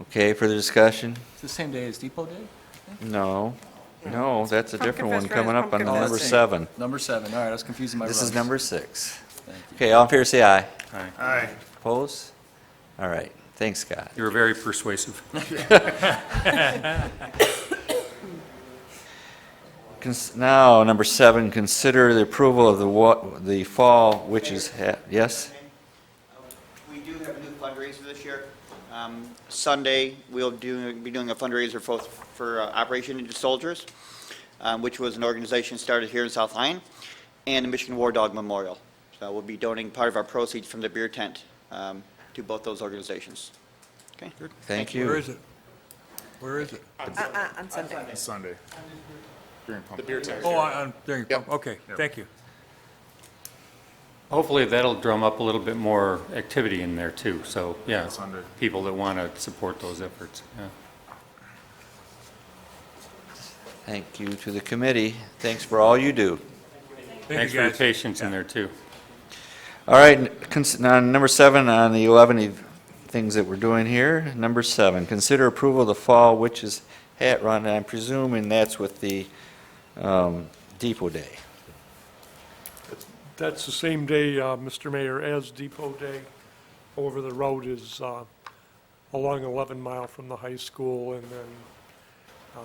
Okay, further discussion? It's the same day as Depot Day? No, that's a Pumpkin different one Fest Run is coming up on Pumpkin number Fest. 7. Number 7, all right, I was confusing my This is runs. number 6. Thank you. Okay, all in favor, say aye. Aye. Opposed? All right, thanks, Scott. You were very persuasive. Now, number 7, consider the approval of the fall witches' hat. Yes? We do have a new fundraiser this year. Sunday, we'll be doing a fundraiser for Operation Ninja Soldiers, which was an organization started here in South Lyon, and the Michigan War Dog Memorial. So we'll be donating part of our proceeds from the beer tent to both those organizations. Okay? Thank Where you. is it? Where is it? On Sunday. Sunday. During The pumpkin. beer tent. Oh, during, okay, thank you. Hopefully that'll drum up a little bit more activity in there too, so, yeah, It's under- people that want to support those efforts, yeah. Thank you to the committee. Thanks for all you do. Thanks for your patience in there too. All right, number 7 on the 11 things that we're doing here. Number 7, consider approval of the Fall Witches Hat Run. And I'm presuming that's with the Depot Day. That's the same day, Mr. Mayor, as Depot Day. However, the road is along 11 Mile from the high school, and then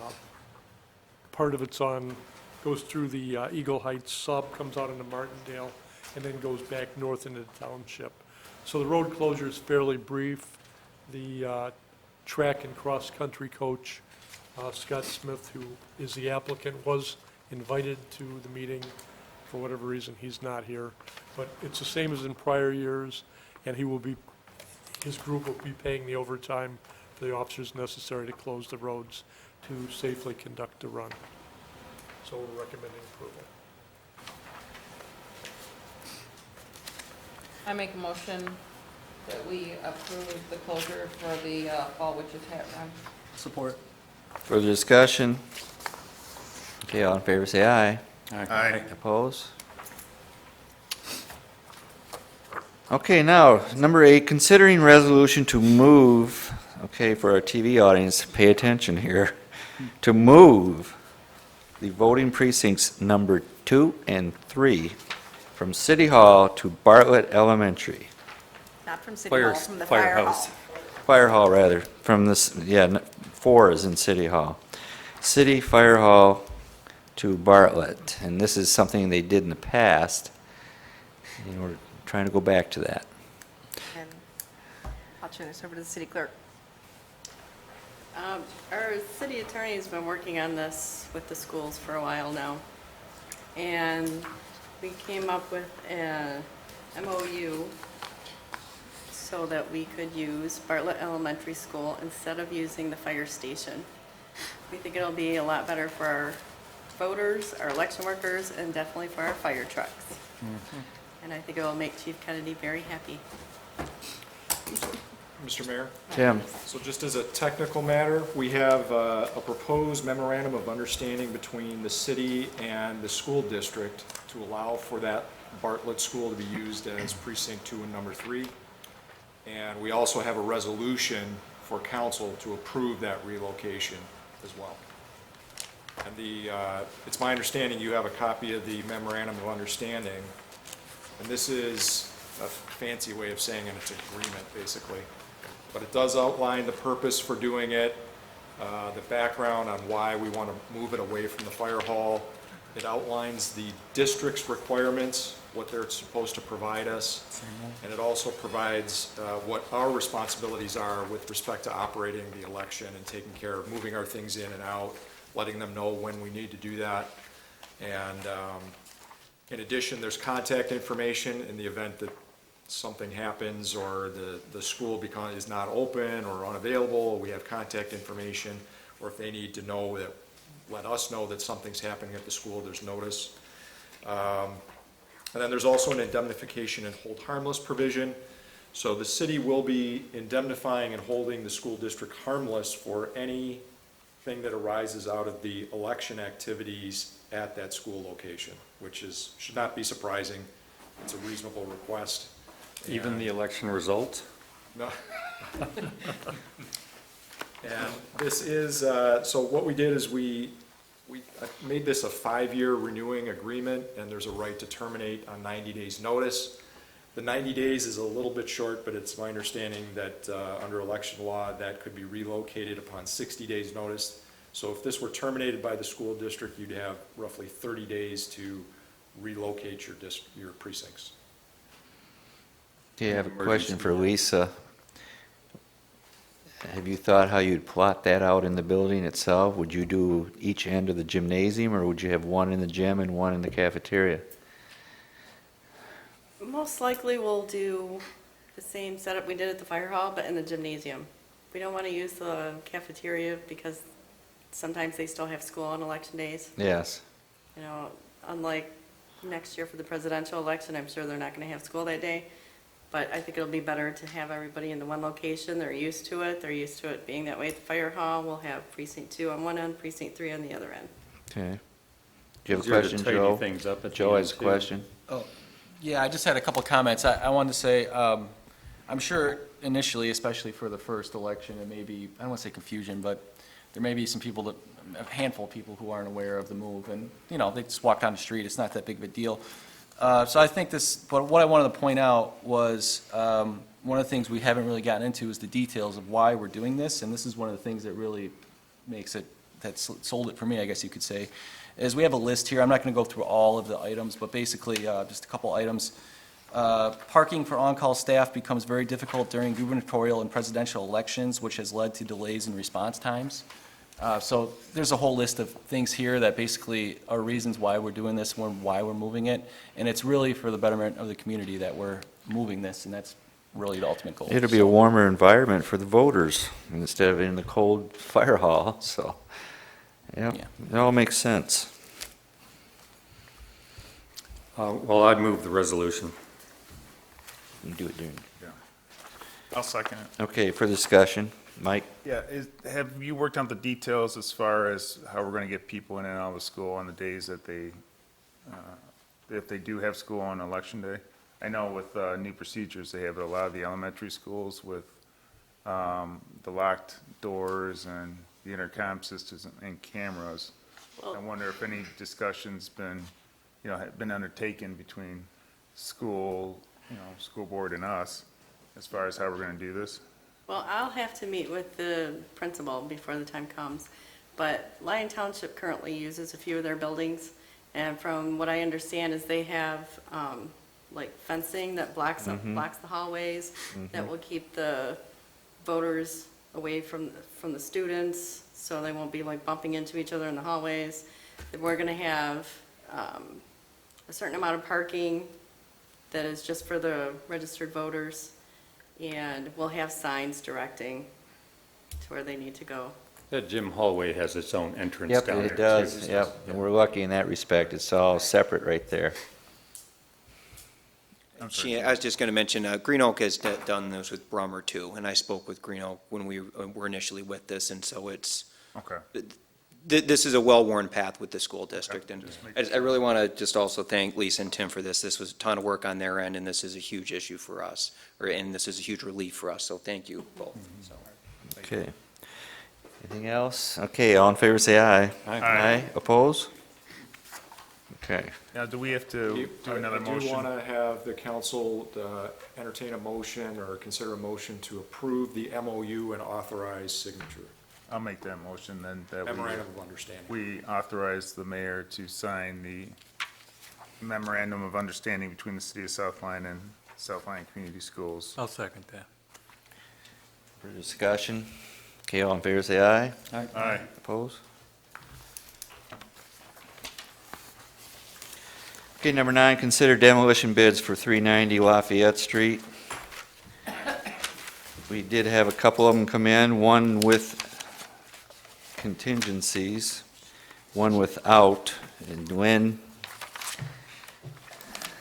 part of it's goes through the Eagle Heights sub, comes out into Martindale, and then goes back north into the township. So the road closure is fairly brief. The track and cross-country coach, Scott Smith, who is the applicant, was invited to the meeting. For whatever reason, he's not here. But it's the same as in prior years, and his group will be paying the overtime for the officers necessary to close the roads to safely conduct the run. So we're recommending approval. I make a motion that we approve the closure for the Fall Witches Hat Run. Support. Further discussion? Okay, all in favor, say aye. Aye. Opposed? Okay, now, number 8, considering resolution to move, okay, for our TV audience, pay attention here, to move the voting precincts number 2 and 3 from City Hall to Bartlett Elementary. Not from City Hall, from the fire Firehouse. hall. Fire Hall, rather, from this, 4 is in City Hall. City Fire Hall to Bartlett, and this is something they did in the past, and we're trying to go back to that. And I'll turn this over to the city clerk. Our city attorney has been working on this with the schools for a while now. And we came up with a MOU so that we could use Bartlett Elementary School instead of using the fire station. We think it'll be a lot better for our voters, our election workers, and definitely for our fire trucks. And I think it will make Chief Kennedy very happy. Mr. Mayor? Tim? So just as a technical matter, we have a proposed memorandum of understanding between the city and the school district to allow for that Bartlett School to be used as precinct 2 and number 3. And we also have a resolution for council to approve that relocation as well. And it's my understanding you have a copy of the memorandum of understanding, and this is a fancy way of saying it's an agreement, basically. But it does outline the purpose for doing it, the background on why we want to move it away from the fire hall. It outlines the district's requirements, what they're supposed to provide us, and it also provides what our responsibilities are with respect to operating the election and taking care of moving our things in and out, letting them know when we need to do that. And in addition, there's contact information in the event that something happens or the school is not open or unavailable. We have contact information, or if they need to know that, let us know that something's happening at the school, there's notice. And then there's also an indemnification and hold harmless provision. So the city will be indemnifying and holding the school district harmless for anything that arises out of the election activities at that school location, which should not be surprising. It's a reasonable request. Even the election result? No. And this is, so what we did is we made this a 5-year renewing agreement, and there's a right to terminate on 90 days' notice. The 90 days is a little bit short, but it's my understanding that under election law, that could be relocated upon 60 days' notice. So if this were terminated by the school district, you'd have roughly 30 days to relocate your precincts. Okay, I have a question for Lisa. Have you thought how you'd plot that out in the building itself? Would you do each end of the gymnasium, or would you have one in the gym and one in the cafeteria? Most likely we'll do the same setup we did at the fire hall, but in the gymnasium. We don't want to use the cafeteria because sometimes they still have school on election days. Yes. You know, unlike next year for the presidential election. I'm sure they're not going to have school that day. But I think it'll be better to have everybody in the one location. They're used to it. They're used to it being that way at the fire hall. We'll have precinct 2 on one end, precinct 3 on the other end. Okay. Do you have a Easier to question, tidy Joe? things up at the Joe end, has a too. question. Oh, yeah, I just had a couple comments. I wanted to say, I'm sure initially, especially for the first election, it may be, I don't want to say confusion, but there may be some people that, a handful of people who aren't aware of the move, and, you know, they just walk down the street, it's not that big of a deal. So I think this, but what I wanted to point out was, one of the things we haven't really gotten into is the details of why we're doing this, and this is one of the things that really makes it, that sold it for me, I guess you could say, is we have a list here. I'm not going to go through all of the items, but basically, just a couple items. Parking for on-call staff becomes very difficult during gubernatorial and presidential elections, which has led to delays in response times. So there's a whole list of things here that basically are reasons why we're doing this, why we're moving it, and it's really for the betterment of the community that we're moving this, and that's really the ultimate goal. It'll be a warmer environment for the voters instead of in the cold fire hall, so, yeah, it all makes sense. Well, I'd move the resolution. You do it during. I'll second it. Okay, for discussion, Mike? Yeah, have you worked on the details as far as how we're gonna get people in and out of the school on the days that they, if they do have school on election day? I know with, new procedures, they have a lot of the elementary schools with, the locked doors and the intercom systems and cameras. Well- I wonder if any discussion's been, you know, have been undertaken between school, you know, school board and us as far as how we're gonna do this? Well, I'll have to meet with the principal before the time comes, but Lyon Township currently uses a few of their buildings, and from what I understand is they have, like fencing that blocks the hallways, that will keep the voters away from the students, so they won't be like bumping into each other in the hallways. We're gonna have, a certain amount of parking that is just for the registered voters, and we'll have signs directing to where they need to go. That gym hallway has its own entrance Yep, down there. it too. does, yep, and we're lucky in that respect, it's all separate right there. I was just going to mention, Green Oak has done this with Brummer too, and I spoke with Green Oak when we were initially with this, and so it's, Okay. this is a well-worn path with the school district, and I really want to just also thank Lisa and Tim for this. This was a ton of work on their end, and this is a huge issue for us, and this is a huge relief for us, so thank you both. So. Okay. Anything else? Okay, all in favor, say aye. Aye. Oppose? Okay. Now, do we have to do another I do motion? want to have the council entertain a motion or consider a motion to approve the MOU and authorize signature. I'll make that motion then, that Memorandum of Understanding. we authorize the mayor to sign the memorandum of understanding between the city of South Lyon and South Lyon Community Schools. I'll second that. For discussion? Okay, all in favor, say aye. Aye. Oppose? Okay, number 9, consider demolition bids for 390 Lafayette Street. We did have a couple of them come in, one with contingencies, one without. And Lynn,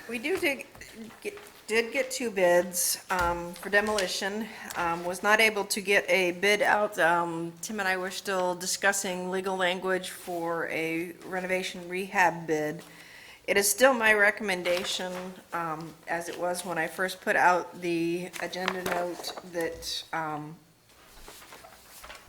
We did get 2 bids for demolition. Was not able to get a bid out. Tim and I were still discussing legal language for a renovation rehab bid. It is still my recommendation, as it was when I first put out the agenda note, that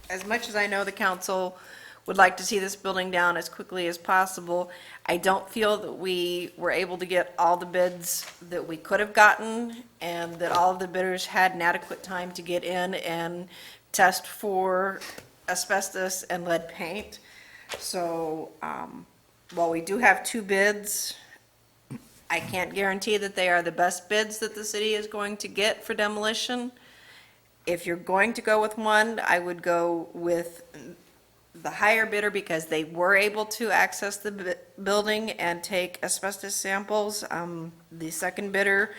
as much as I know the council would like to see this building down as quickly as possible, I don't feel that we were able to get all the bids that we could have gotten, and that all of the bidders had an adequate time to get in and test for asbestos and lead paint. So, while we do have 2 bids, I can't guarantee that they are the best bids that the city is going to get for demolition. If you're going to go with one, I would go with the higher bidder because they were able to access the building and take asbestos samples. The second bidder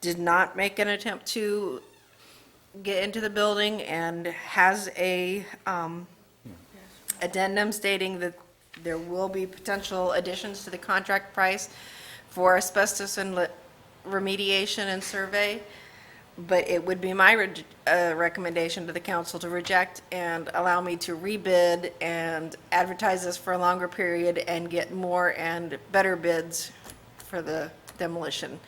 did not make an attempt to get into the building and has a addendum stating that there will be potential additions to the contract price for asbestos and remediation and survey, but it would be my recommendation to the council to reject and allow me to rebid and advertise this for a longer period and get more and better bids for the demolition.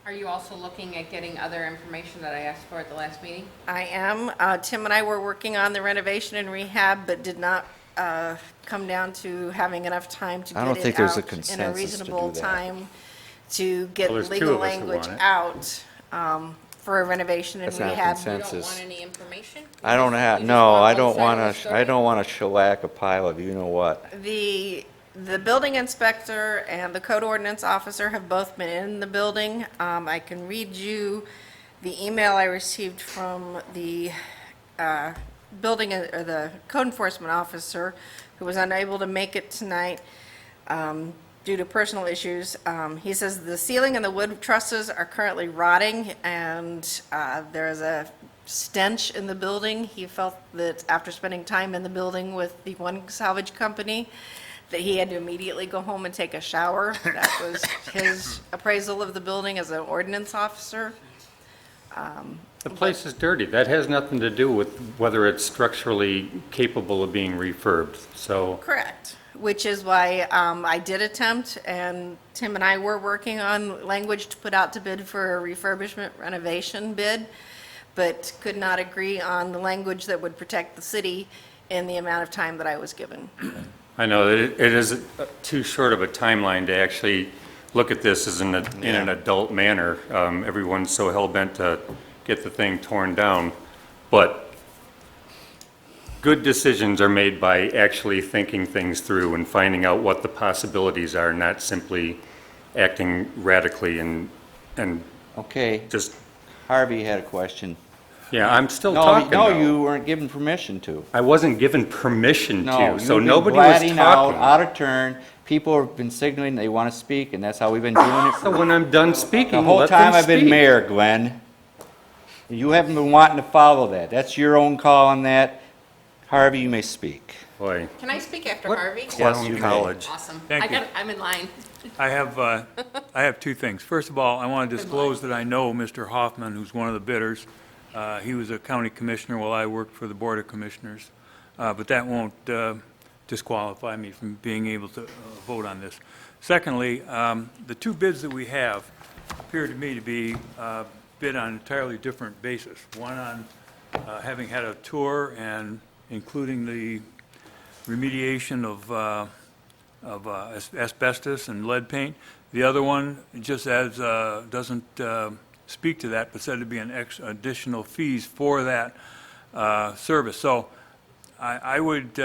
Are you also looking at getting other information that I asked for at the last meeting? I am. Tim and I were working on the renovation and rehab, but did not come down to having enough time to I don't get think it there's a out in a consensus to reasonable do that. time to get Well, there's two legal of us who language want it. out for a renovation and That's not a rehab. You don't consensus. want any information? I don't have, You just no, want I one don't side want of the to, story? I don't want to shellac a pile of you know what. The building inspector and the code ordinance officer have both been in the building. I can read you the email I received from the building, or the code enforcement officer, who was unable to make it tonight due to personal issues. He says the ceiling and the wood trusses are currently rotting, and there is a stench in the building. He felt that after spending time in the building with the one salvage company, that he had to immediately go home and take a shower. That was his appraisal of the building as an ordinance officer. The place is dirty. That has nothing to do with whether it's structurally capable of being refurbed, so. Correct, which is why I did attempt, and Tim and I were working on language to put out to bid for a refurbishment renovation bid, but could not agree on the language that would protect the city in the amount of time that I was given. I know that it is too short of a timeline to actually look at this as in an adult manner. Everyone's so hell-bent to get the thing torn down. But good decisions are made by actually thinking things through and finding out what the possibilities are, not simply acting radically and Okay, just, Harvey had a question. yeah, I'm still No, talking no, though. you weren't given permission to. I wasn't given permission No, to, so you've been nobody was blatting out, talking. out of turn. People have been signaling they want to speak, and that's how we've been doing it So for when I'm done speaking, the whole let them time I've been speak. mayor, Glenn. You haven't been wanting to follow that. That's your own call on that. Harvey, you may speak. Boy, Can I speak after Harvey? Yes, clown you may. college. Awesome. Thank you. I'm in line. I have two things. First of all, I want to disclose that I know Mr. Hoffman, who's one of the bidders. He was a county commissioner while I worked for the Board of Commissioners, but that won't disqualify me from being able to vote on this. Secondly, the two bids that we have appear to me to be bid on entirely different basis. One on having had a tour and including the remediation of asbestos and lead paint. The other one just as doesn't speak to that, but said to be an additional fees for that service. So I would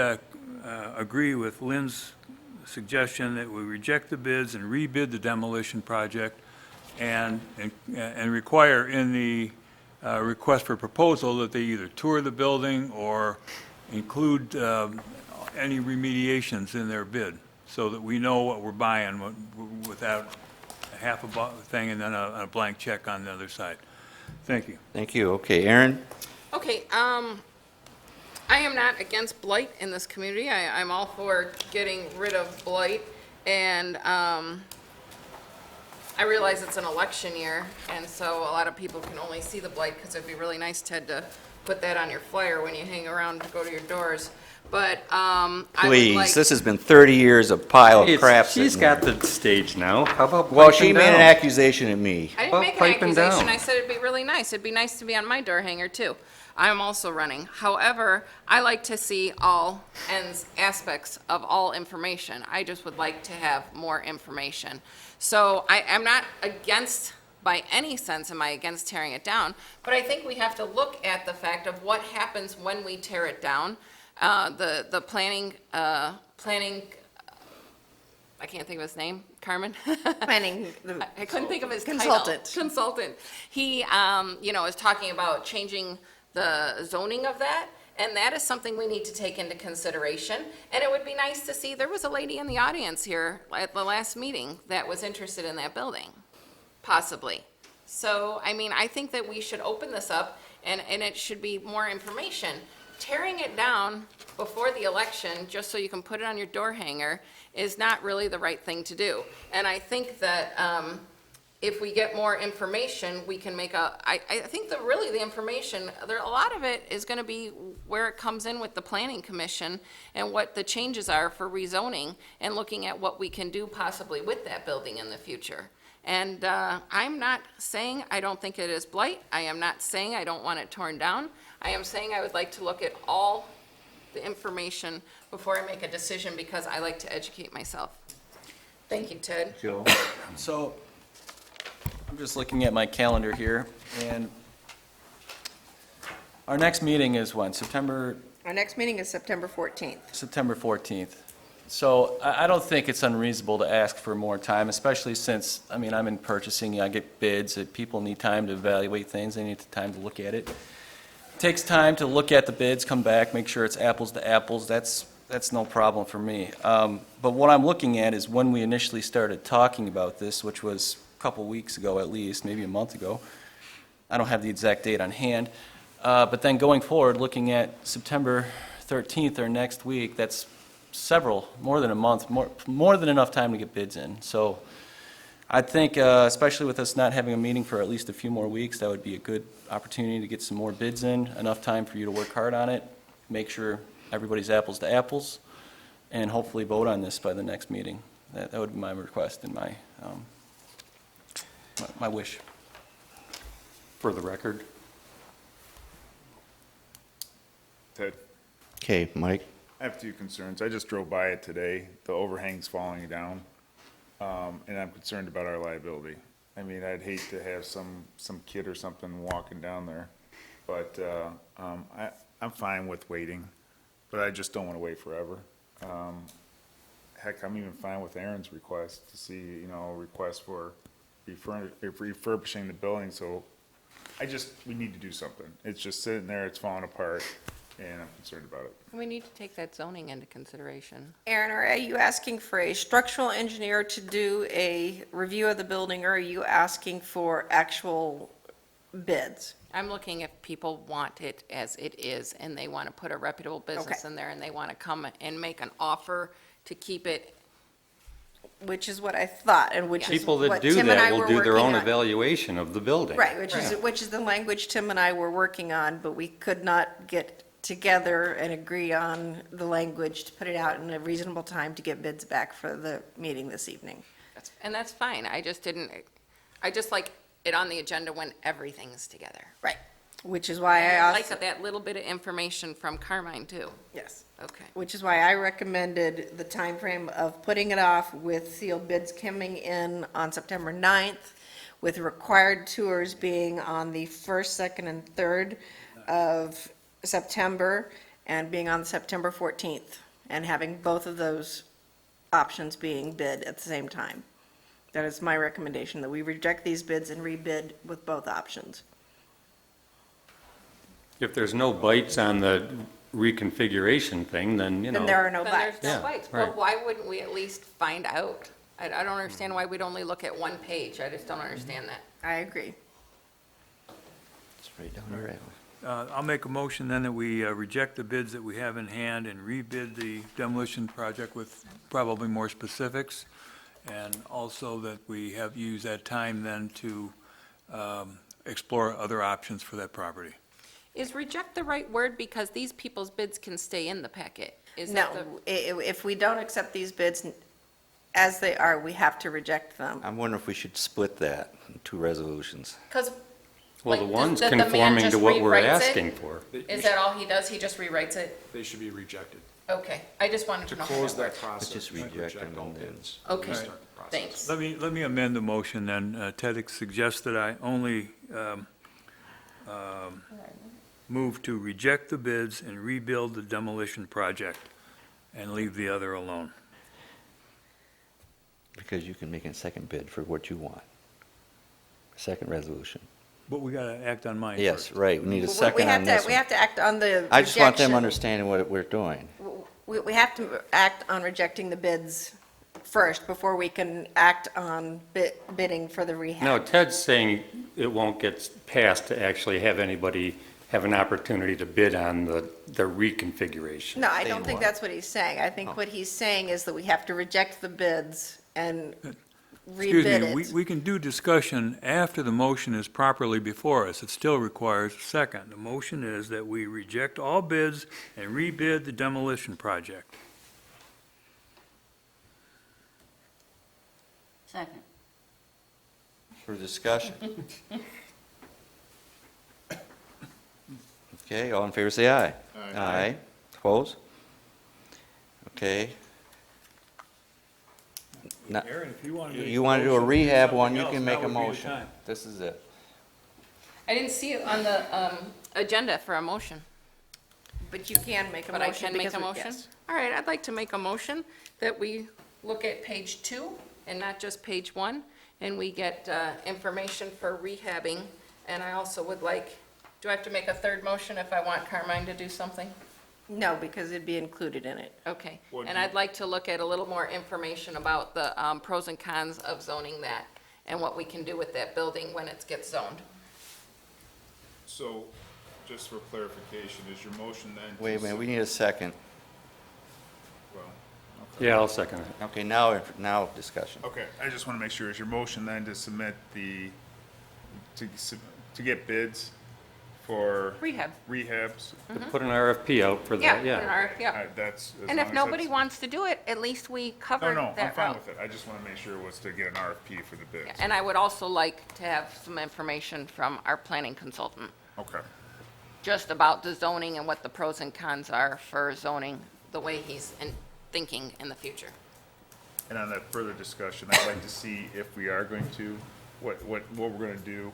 agree with Lynn's suggestion that we reject the bids and rebid the demolition project and require in the request for proposal that they either tour the building or include any remediations in their bid so that we know what we're buying without half a thing and then a blank check on the other side. Thank you. Thank you. Okay, Aaron? Okay, I am not against blight in this community. I'm all for getting rid of blight, and I realize it's an election year, and so a lot of people can only see the blight because it'd be really nice, Ted, to put that on your flyer when you hang around to go to your doors. But I would Please, like. this has been 30 years of pile of crap She's sitting got there. the stage now. How about Well, she piping made an down? accusation at me. I didn't Well, make an piping accusation. down. I said it'd be really nice. It'd be nice to be on my door hanger too. I'm also running. However, I like to see all aspects of all information. I just would like to have more information. So I'm not against, by any sense am I against tearing it down, but I think we have to look at the fact of what happens when we tear it down. The planning, I can't think of his name, Carmen? Planning. I couldn't think of his Consultant. title. Consultant. He, is talking about changing the zoning of that, and that is something we need to take into consideration. And it would be nice to see, there was a lady in the audience here at the last meeting that was interested in that building, possibly. So, I mean, I think that we should open this up, and it should be more information. tearing it down before the election, just so you can put it on your door hanger, is not really the right thing to do. And I think that if we get more information, we can make I think that really the information, a lot of it is gonna be where it comes in with the planning commission and what the changes are for rezoning and looking at what we can do possibly with that building in the future. And I'm not saying I don't think it is blight. I am not saying I don't want it torn down. I am saying I would like to look at all the information before I make a decision, because I like to educate myself. Thank you, Ted. Joe? So, I'm just looking at my calendar here, and our next meeting is when? Our next meeting is September 14th. September 14th. So I don't think it's unreasonable to ask for more time, especially since, I mean, I'm in purchasing, I get bids, people need time to evaluate things, they need time to look at it. It takes time to look at the bids, come back, make sure it's apples to apples, that's no problem for me. But what I'm looking at is when we initially started talking about this, which was a couple weeks ago at least, maybe a month ago. I don't have the exact date on hand. But then going forward, looking at September 13th or next week, that's more than a month, more than enough time to get bids in. So I think, especially with us not having a meeting for at least a few more weeks, that would be a good opportunity to get some more bids in, enough time for you to work hard on it, make sure everybody's apples to apples, and hopefully vote on this by the next meeting. That would be my request and my wish. For the record. Ted, Okay, Mike? I have two concerns. I just drove by it today. The overhang's falling down, and I'm concerned about our liability. I mean, I'd hate to have some kid or something walking down there, but I'm fine with waiting, but I just don't want to wait forever. Heck, I'm even fine with Aaron's request to see, request for refurbishing the building, so we need to do something. It's just sitting there, it's falling apart, and I'm concerned about it. We need to take that zoning into consideration. Aaron, are you asking for a structural engineer to do a review of the building, or are you asking for actual bids? I'm looking if people want it as it is, and they want to put a reputable business in there, and they want to come and make an offer to keep it. Which is what I thought, and which is People that what do Tim and I that were will do their working own on. evaluation of the building. Right, which is the language Tim and I were working on, but we could not get together and agree on the language to put it out in a reasonable time to get bids back for the meeting this evening. And that's fine. I just like it on the agenda when everything's together. Right, which is why I And I also, like that little bit of information from Carmine, too. yes, Okay. which is why I recommended the time frame of putting it off with sealed bids coming in on September 9th, with required tours being on the 1st, 2nd, and 3rd of September, and being on September 14th, and having both of those options being bid at the same time. That is my recommendation, that we reject these bids and rebid with both options. If there's no bites on the reconfiguration thing, then, Then there are no Then bites. there's no Yeah, bites. right. But why wouldn't we at least find out? I don't understand why we'd only look at one page. I just don't understand that. I agree. Straight down the right. I'll make a motion then that we reject the bids that we have in hand and rebid the demolition project with probably more specifics, and also that we have used that time then to explore other options for that property. Is reject the right word? Because these people's bids can stay in the packet. Is No, that if we don't accept these bids as they are, we have to reject them. I'm wondering if we should split that in two resolutions. Because. Well, the one's conforming to what we're asking for. Is that all he does? He just rewrites it? They should be rejected. Okay, I just wanted to To know. close how that worked. process. just we reject them all and then- bids. Okay, Start the process. thanks. Let me amend the motion then. Ted suggests that I only move to reject the bids and rebuild the demolition project and leave the other alone. Because you can make a second bid for what you want. Second resolution. But we got to act on mine Yes, first. right, we need a We second have on to, this we one. have to act on the I just want them rejection. understanding what we're doing. We have to act on rejecting the bids first before we can act on bidding for the rehab. No, Ted's saying it won't get passed to actually have anybody have an opportunity to bid on the reconfiguration. No, I don't think that's what he's saying. I think what he's saying is that we have to reject the bids and Excuse rebid me, it. we can do discussion after the motion is properly before us. It still requires a second. The motion is that we reject all bids and rebid the demolition project. Second. For discussion. Okay, all in favor say aye. Aye. Opposed? Okay. Now- Aaron, if you want to. You want to do a rehab one, you can make a motion. This is it. I didn't see it on the agenda for a motion. But you can make a But motion. I can make because a we- motion? yes. All right, I'd like to make a motion that we look at page 2 and not just page 1, and we get information for rehabbing. And I also would like, do I have to make a third motion if I want Carmine to do something? No, because it'd be included in it. Okay. And I'd like to look at a little more information about the pros and cons of zoning that and what we can do with that building when it gets zoned. So, just for clarification, is your motion then? Wait a minute, we need a second. Well, Yeah, I'll second it. Okay, now discussion. okay, I just want to make sure, is your motion then to submit to get bids for Rehab. rehabs? To put an RFP out for Yeah, that, yeah. put an RFP out. That's. as And long if as nobody that's- wants to do it, at least we covered No, I'm that fine route. with it. I just want to make sure it was to get an RFP for the bids. And I would also like to have some information from our planning consultant, Okay. just about the zoning and what the pros and cons are for zoning, the way he's thinking in the future. And on that further discussion, I'd like to see if we are going to, what we're going to do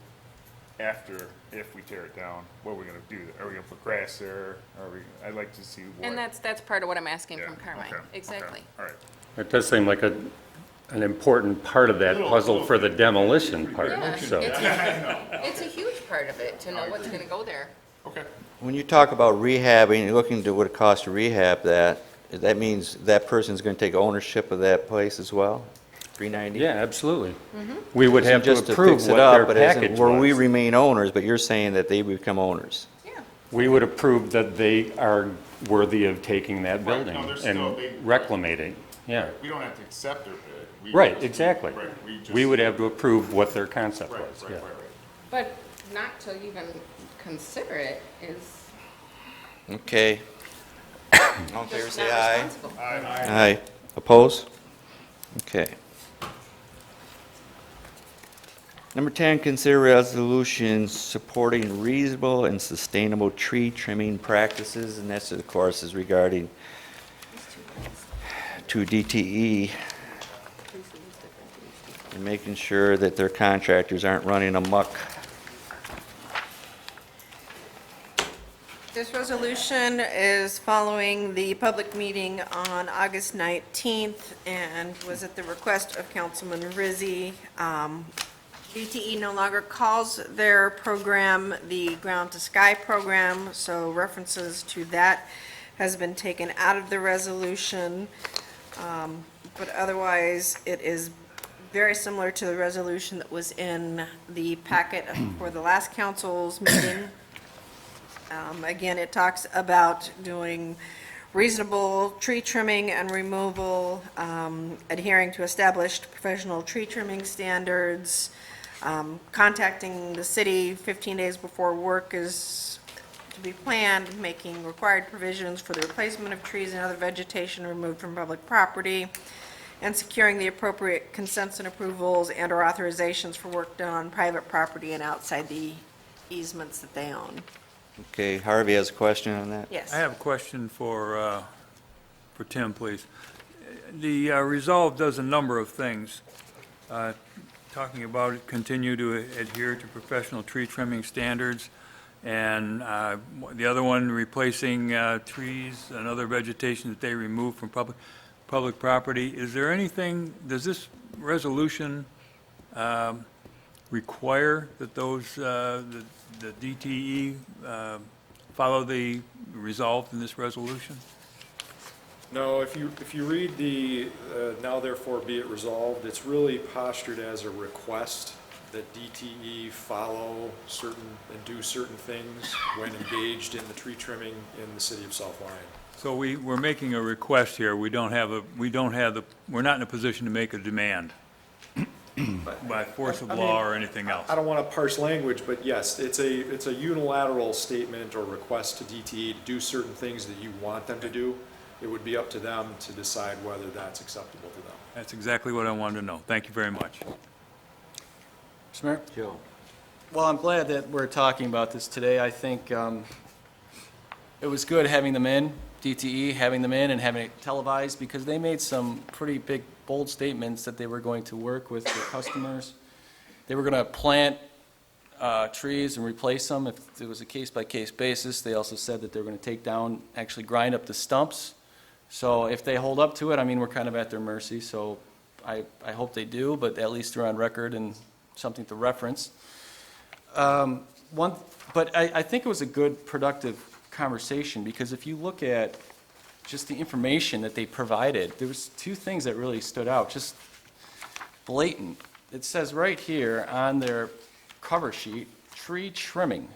after, if we tear it down, what we're going to do. Are we going to put grass there? I'd like to see what. And that's part of what I'm asking from Yeah, Carmine. okay, Exactly. okay, all right. It does seem like an important part of that puzzle for the demolition part, Yeah, so. it's a huge part of it, to know what's gonna go there. Okay. When you talk about rehabbing, you're looking to what it costs to rehab that means that person's going to take ownership of that place as well? 390? Yeah, absolutely. We would have to Just approve fix it what up, their but isn't- package where we was. remain owners, but you're saying that they become owners. We would approve that they are worthy of taking that Right, no, building they're and still- reclamating, yeah. We don't have to accept their bid. We Right, just- exactly. Right, We would have to approve what their concept Right, was, right, yeah. right, right. But not to even consider it is Okay. All in favor, just say not aye. responsible. Aye. Opposed? Okay. Number 10, consider resolution supporting reasonable and sustainable tree trimming practices, and that's, of course, is regarding to DTE and making sure that their contractors aren't running amok. This resolution is following the public meeting on August 19th and was at the request of Councilman Rizzi. DTE no longer calls their program the Ground to Sky program, so references to that has been taken out of the resolution. But otherwise, it is very similar to the resolution that was in the packet for the last council's meeting. Again, it talks about doing reasonable tree trimming and removal, adhering to established professional tree trimming standards, contacting the city 15 days before work is to be planned, making required provisions for the replacement of trees and other vegetation removed from public property, and securing the appropriate consents and approvals and/or authorizations for work done on private property and outside the easements that they own. Okay, Harvey has a question on that? Yes. I have a question for Tim, please. The resolve does a number of things, talking about it, continue to adhere to professional tree trimming standards, and the other one, replacing trees and other vegetation that they remove from public property. Is there anything, does this resolution require that those, the DTE follow the resolve in this resolution? No, if you read the now therefore be it resolved, it's really postured as a request that DTE follow certain, and do certain things when engaged in the tree trimming in the city of South Lyon. So we're making a request here. We're not in a position to make a demand by force of law or anything else. I don't want to parse language, but yes, it's a unilateral statement or request to DTE to do certain things that you want them to do. It would be up to them to decide whether that's acceptable to them. That's exactly what I wanted to know. Thank you very much. Mr. Mayor? Joe. Well, I'm glad that we're talking about this today. I think it was good having them in, DTE, having them in and having it televised, because they made some pretty big, bold statements that they were going to work with their customers. They were going to plant trees and replace them if it was a case-by-case basis. They also said that they were going to take down, actually grind up the stumps. So if they hold up to it, I mean, we're kind of at their mercy, so I hope they do, but at least they're on record and something to reference. But I think it was a good, productive conversation, because if you look at just the information that they provided, there was two things that really stood out, just blatant. It says right here on their cover sheet, tree trimming,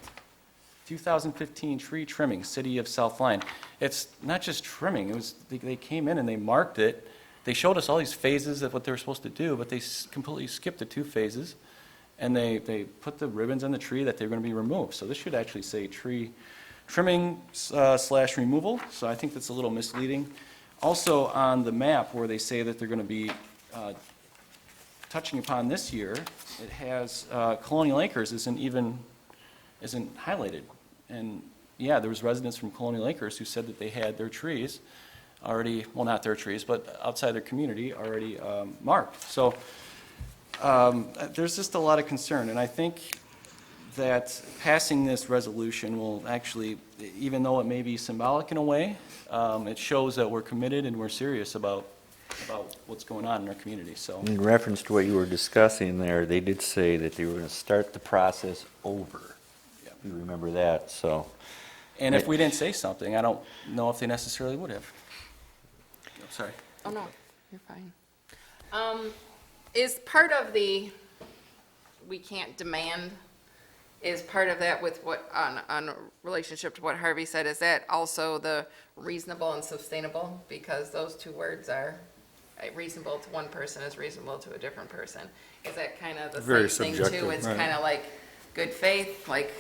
2015 tree trimming, City of South Lyon. It's not just trimming, it was, they came in and they marked it. They showed us all these phases of what they were supposed to do, but they completely skipped the 2 phases, and they put the ribbons on the tree that they're going to be removed. So this should actually say tree trimming slash removal, so I think that's a little misleading. Also on the map where they say that they're going to be touching upon this year, it has Colonial Acres isn't highlighted. And yeah, there was residents from Colonial Acres who said that they had their trees already, well, not their trees, but outside their community already marked. So there's just a lot of concern, and I think that passing this resolution will actually, even though it may be symbolic in a way, it shows that we're committed and we're serious about what's going on in our community, so. In reference to what you were discussing there, they did say that they were going to start the process over. Yeah. You remember that, so. And if we didn't say something, I don't know if they necessarily would have. Sorry. Oh, no, you're fine. Is part of the, we can't demand, is part of that with what, on relationship to what Harvey said, is that also the reasonable and sustainable? Because those two words are, reasonable to one person is reasonable to a different person. Is that kind of the Very same thing too? subjective, It's right. kind of like good faith, like,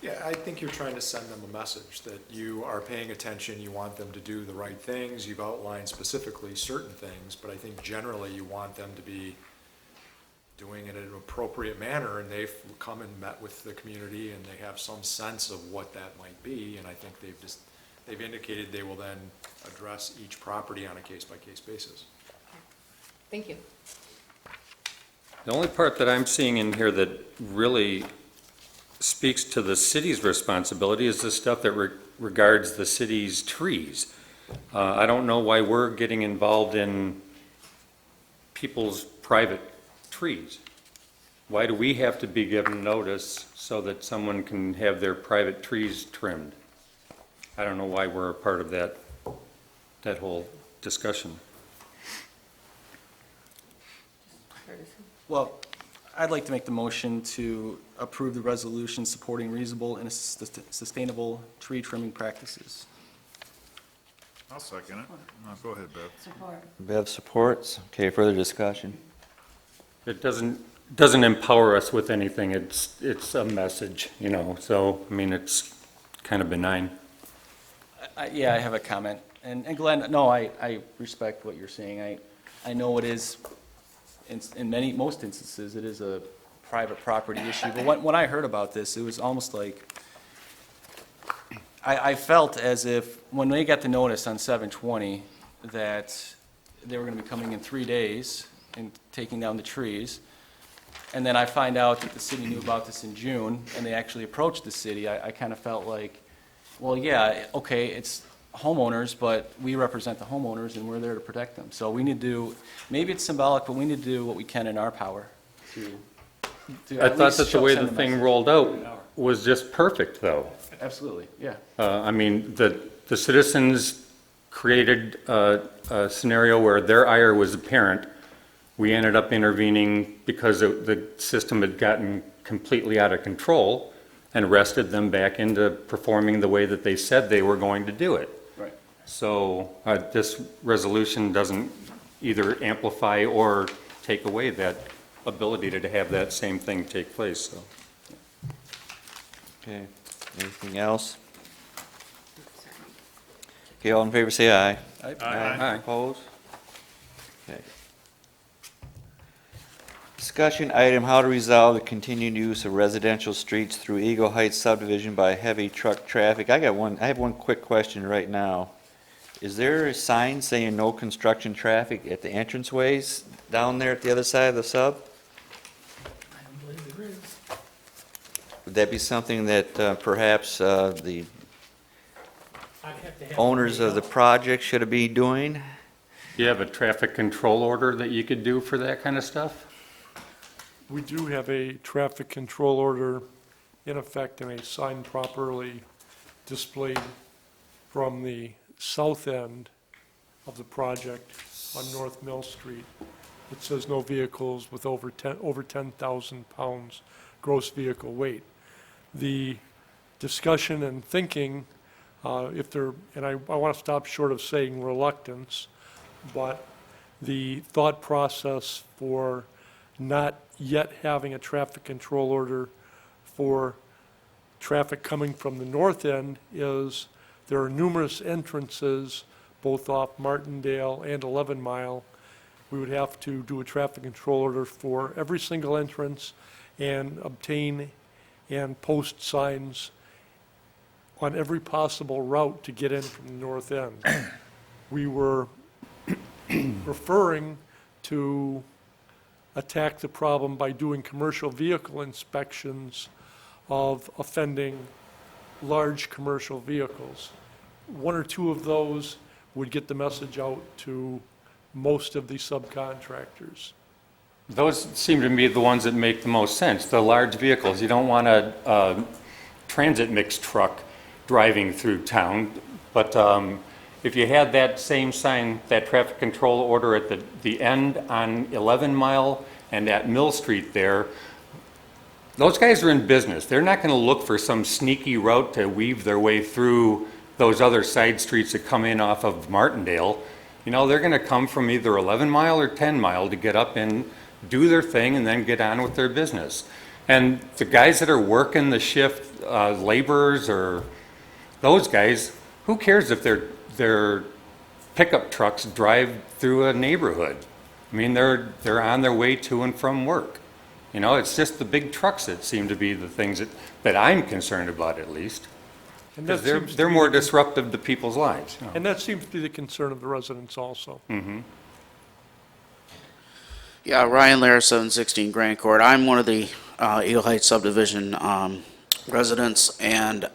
Yeah, I think you're trying to send them a message that you are paying attention, you want them to do the right things. You've outlined specifically certain things, but I think generally you want them to be doing it in an appropriate manner, and they've come and met with the community and they have some sense of what that might be, and I think they've indicated they will then address each property on a case-by-case basis. thank you. The only part that I'm seeing in here that really speaks to the city's responsibility is the stuff that regards the city's trees. I don't know why we're getting involved in people's private trees. Why do we have to be given notice so that someone can have their private trees trimmed? I don't know why we're a part of that whole discussion. Well, I'd like to make the motion to approve the resolution supporting reasonable and sustainable tree trimming practices. I'll second it. Go ahead, Bev. Bev supports. Okay, further discussion. It doesn't empower us with anything. It's a message, you know, so, I mean, it's kind of benign. Yeah, I have a comment. And Glenn, no, I respect what you're saying. I know it is, in most instances, it is a private property issue. But when I heard about this, it was almost like, I felt as if, when they got the notice on 7/20, that they were going to be coming in 3 days and taking down the trees, and then I find out that the city knew about this in June, and they actually approached the city, I kind of felt like, well, yeah, okay, it's homeowners, but we represent the homeowners, and we're there to protect them. So we need to, maybe it's symbolic, but we need to do what we can in our power to I at thought least that the way send the a thing message. rolled out was just perfect, though. Absolutely, yeah. I mean, the citizens created a scenario where their ire was apparent, We ended up intervening because the system had gotten completely out of control and arrested them back into performing the way that they said they were going to do it. Right. So this resolution doesn't either amplify or take away that ability to have that same thing take place, so. Okay, anything else? Okay, all in favor say aye. Aye. Opposed? Okay. Discussion item, how to resolve the continued use of residential streets through Eagle Heights subdivision by heavy truck traffic. I have one quick question right now. Is there a sign saying no construction traffic at the entranceways down there at the other side of the sub? I don't believe there is. Would that be something that perhaps the I'd have to have. owners of the project should be doing? You have a traffic control order that you could do for that kind of stuff? We do have a traffic control order in effect and a sign properly displayed from the south end of the project on North Mill Street. It says no vehicles with over 10,000 pounds gross vehicle weight. The discussion and thinking, if there, and I want to stop short of saying reluctance, but the thought process for not yet having a traffic control order for traffic coming from the north end is there are numerous entrances, both off Martindale and 11 Mile. We would have to do a traffic control order for every single entrance and obtain and post signs on every possible route to get in from the north end. We were referring to attack the problem by doing commercial vehicle inspections of offending large commercial vehicles. One or two of those would get the message out to most of the subcontractors. Those seem to be the ones that make the most sense, the large vehicles. You don't want a transit mix truck driving through town, but if you had that same sign, that traffic control order at the end on 11 Mile and at Mill Street there, those guys are in business. They're not going to look for some sneaky route to weave their way through those other side streets that come in off of Martindale. You know, they're going to come from either 11 Mile or 10 Mile to get up and do their thing and then get on with their business. And the guys that are working the shift, laborers or those guys, who cares if their pickup trucks drive through a neighborhood? I mean, they're on their way to and from work. You know, it's just the big trucks that seem to be the things that I'm concerned about, at least. And that Because seems to they're be more the- disruptive to people's lives. you know. And that seems to be the concern of the residents also. Yeah, Ryan Lair, 716 Grand Court. I'm one of the Eagle Heights subdivision residents, and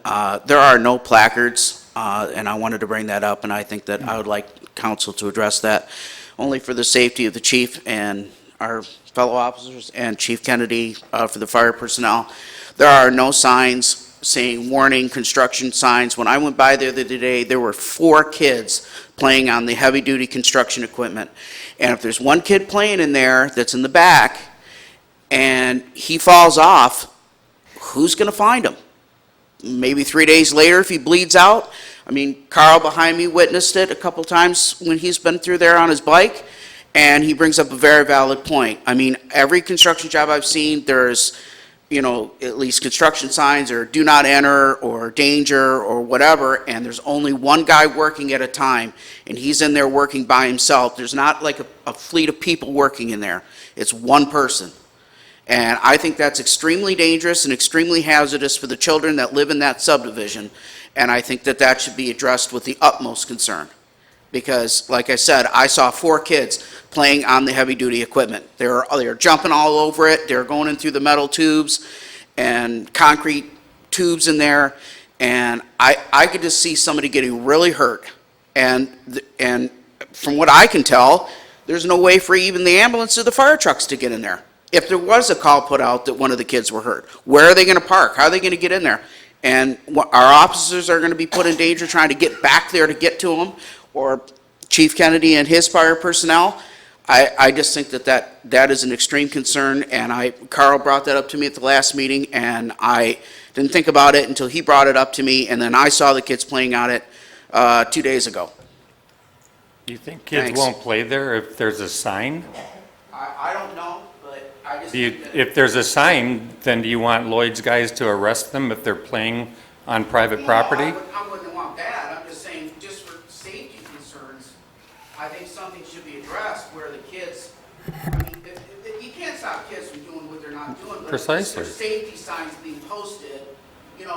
there are no placards, and I wanted to bring that up, and I think that I would like council to address that, only for the safety of the chief and our fellow officers and Chief Kennedy for the fire personnel. There are no signs saying warning, construction signs. When I went by there the other day, there were 4 kids playing on the heavy-duty construction equipment. And if there's one kid playing in there that's in the back and he falls off, who's going to find him? Maybe 3 days later if he bleeds out. I mean, Carl behind me witnessed it a couple times when he's been through there on his bike, and he brings up a very valid point. I mean, every construction job I've seen, there's, you know, at least construction signs or do not enter or danger or whatever, and there's only one guy working at a time, and he's in there working by himself. There's not like a fleet of people working in there. It's one person. And I think that's extremely dangerous and extremely hazardous for the children that live in that subdivision, and I think that that should be addressed with the utmost concern. Because, like I said, I saw 4 kids playing on the heavy-duty equipment. They're jumping all over it. They're going in through the metal tubes and concrete tubes in there. And I could just see somebody getting really hurt. And from what I can tell, there's no way for even the ambulance or the fire trucks to get in there. If there was a call put out that one of the kids were hurt, where are they going to park? How are they going to get in there? And our officers are going to be put in danger trying to get back there to get to them, or Chief Kennedy and his fire personnel. I just think that is an extreme concern, and Carl brought that up to me at the last meeting, and I didn't think about it until he brought it up to me, and then I saw the kids playing on it 2 days ago. Do you think kids Thanks. won't play there if there's a sign? I don't know, but I just If there's a sign, then do you want Lloyd's guys to arrest them if they're playing on private property? I wouldn't want that. I'm just saying, just for safety concerns, I think something should be addressed where the kids, I mean, you can't stop kids from doing what they're not doing. But Precisely. if there's safety signs being posted, then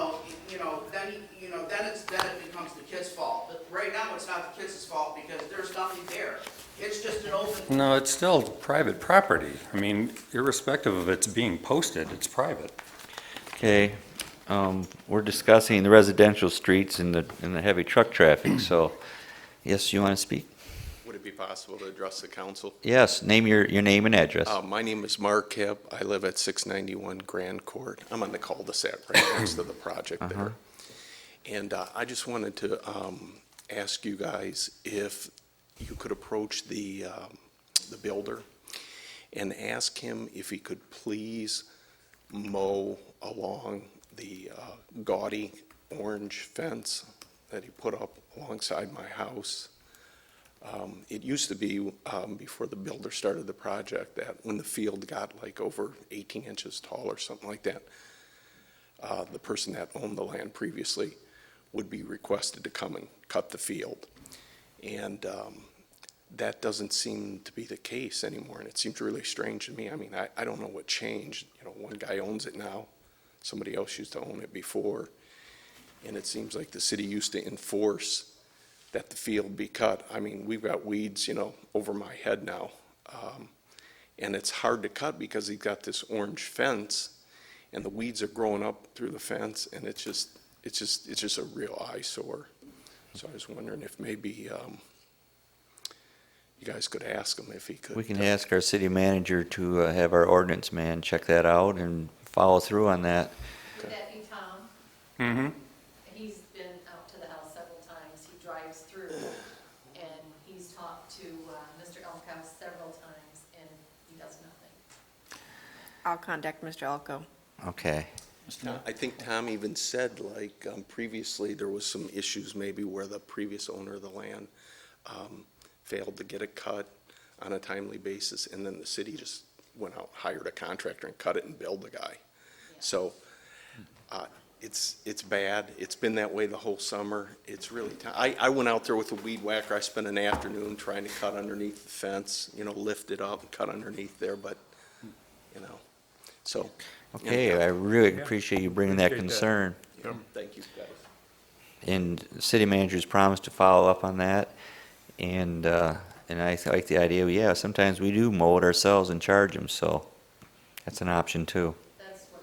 it becomes the kid's fault. But right now, it's not the kids' fault because there's nothing there. It's just an open. No, it's still private property. I mean, irrespective of it's being posted, it's private. Okay, we're discussing the residential streets and the heavy truck traffic, so, yes, you want to speak? Would it be possible to address the council? Yes, name your name and address. My name is Mark Hibb. I live at 691 Grand Court. I'm on the cul-de-sac right next to the project there. And I just wanted to ask you guys if you could approach the builder and ask him if he could please mow along the gaudy orange fence that he put up alongside my house. It used to be, before the builder started the project, that when the field got like over 18 inches tall or something like that, the person that owned the land previously would be requested to come and cut the field. And that doesn't seem to be the case anymore, and it seems really strange to me. I mean, I don't know what changed. You know, one guy owns it now, somebody else used to own it before, and it seems like the city used to enforce that the field be cut. I mean, we've got weeds, over my head now, and it's hard to cut because he's got this orange fence, and the weeds are growing up through the fence, and it's just a real eyesore. So I was wondering if maybe you guys could ask him if he could. We can ask our city manager to have our ordinance man check that out and follow through on that. Would that be Tom? Mm-hmm. He's been out to the house several times. He drives through, and he's talked to Mr. Elkow several times, and he does nothing. I'll contact Mr. Elko. Okay. I think Tom even said, like, previously there was some issues maybe where the previous owner of the land failed to get it cut on a timely basis, and then the city just went out, hired a contractor and cut it and billed the guy. So it's bad. It's been that way the whole summer. It's really, I went out there with a weed whacker. I spent an afternoon trying to cut underneath the fence, lift it up and cut underneath there, but, so. Okay, I really appreciate you bringing that Appreciate that. concern. Thank you, guys. And the city manager's promised to follow up on that. And I like the idea, yeah, sometimes we do mow it ourselves and charge them, so that's an option too. That's what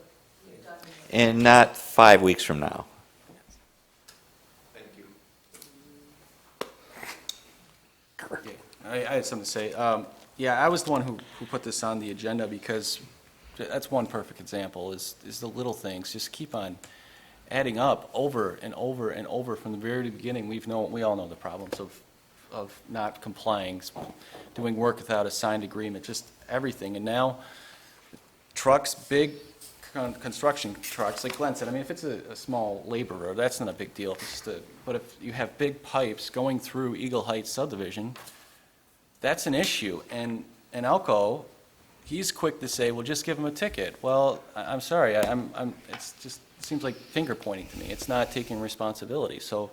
you've done. And not 5 weeks from now. Thank you. I had something to say. I was the one who put this on the agenda because that's one perfect example, is the little things just keep on adding up over and over and over from the very beginning. We all know the problems of not complying, doing work without a signed agreement, just everything. And now trucks, big construction trucks, like Glenn said, I mean, if it's a small laborer, that's not a big deal. But if you have big pipes going through Eagle Heights subdivision, that's an issue. And Elko, he's quick to say, well, just give him a ticket. Well, I'm sorry, it's just, it seems like finger pointing to me. It's not taking responsibility. So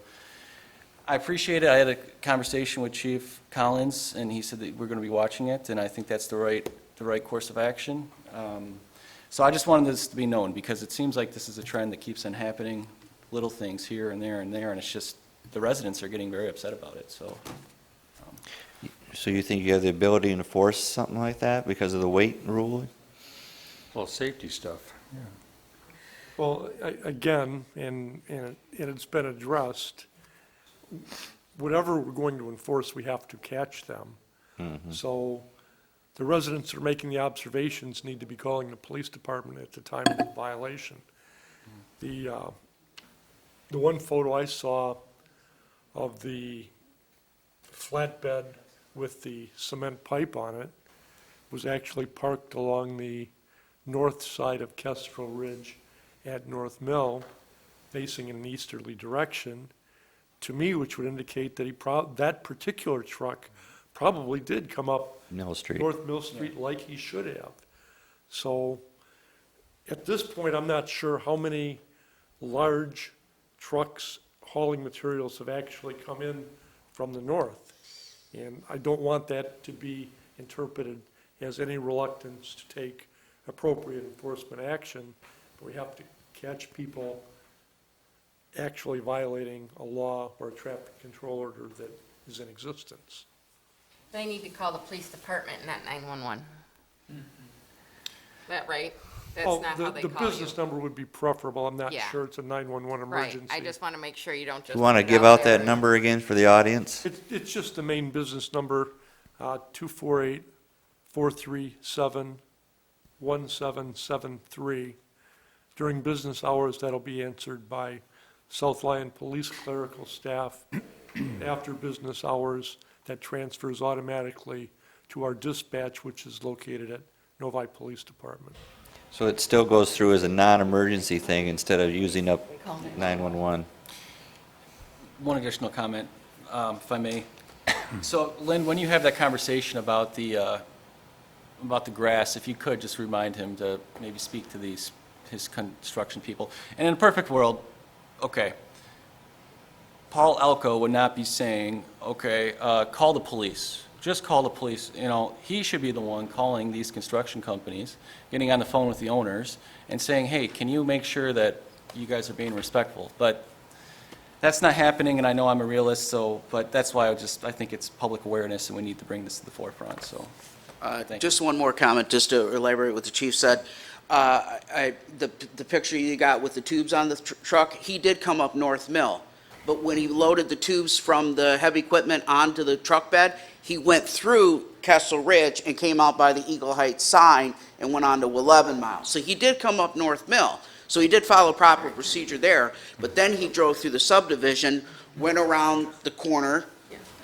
I appreciate it. I had a conversation with Chief Collins, and he said that we're going to be watching it, and I think that's the right course of action. So I just wanted this to be known, because it seems like this is a trend that keeps on happening, little things here and there and there, and it's just, the residents are getting very upset about it, so. So you think you have the ability to enforce something like that because of the weight rule? Well, safety stuff, yeah. Well, again, and it's been addressed, whatever we're going to enforce, we have to catch them. Mhm. So the residents that are making the observations need to be calling the police department at the time of the violation. The one photo I saw of the flatbed with the cement pipe on it was actually parked along the north side of Kestrel Ridge at North Mill, facing in an easterly direction, to me, which would indicate that that particular truck probably did come up Mill Street. North Mill Street like he should have. So at this point, I'm not sure how many large trucks hauling materials have actually come in from the north. And I don't want that to be interpreted as any reluctance to take appropriate enforcement action. But we have to catch people actually violating a law or a traffic control order that is in existence. They need to call the police department, not 911. That right? That's Well, not how they the call you. business number would be preferable. I'm not Yeah. sure it's a 911 Right, emergency. I just want to make sure you don't just. You want to put it give out there. that number again for the audience? It's just the main business number, 248-437-1773. During business hours, that'll be answered by South Lyon Police clerical staff. After business hours, that transfers automatically to our dispatch, which is located at Novi Police Department. So it still goes through as a non-emergency thing instead of using up 911. One additional comment, if I may. So Lynn, when you have that conversation about the grass, if you could just remind him to maybe speak to his construction people. And in a perfect world, okay, Paul Elko would not be saying, okay, call the police. Just call the police. You know, he should be the one calling these construction companies, getting on the phone with the owners, and saying, hey, can you make sure that you guys are being respectful? But that's not happening, and I know I'm a realist, but that's why I think it's public awareness, and we need to bring this to the forefront, so. Thank Just one more comment, just to elaborate what the chief said. The picture you got with the tubes on the truck, he did come up North Mill, but when he loaded the tubes from the heavy equipment onto the truck bed, he went through Kessel Ridge and came out by the Eagle Heights sign and went on to 11 Mile. So he did come up North Mill. So he did follow proper procedure there, but then he drove through the subdivision, went around the corner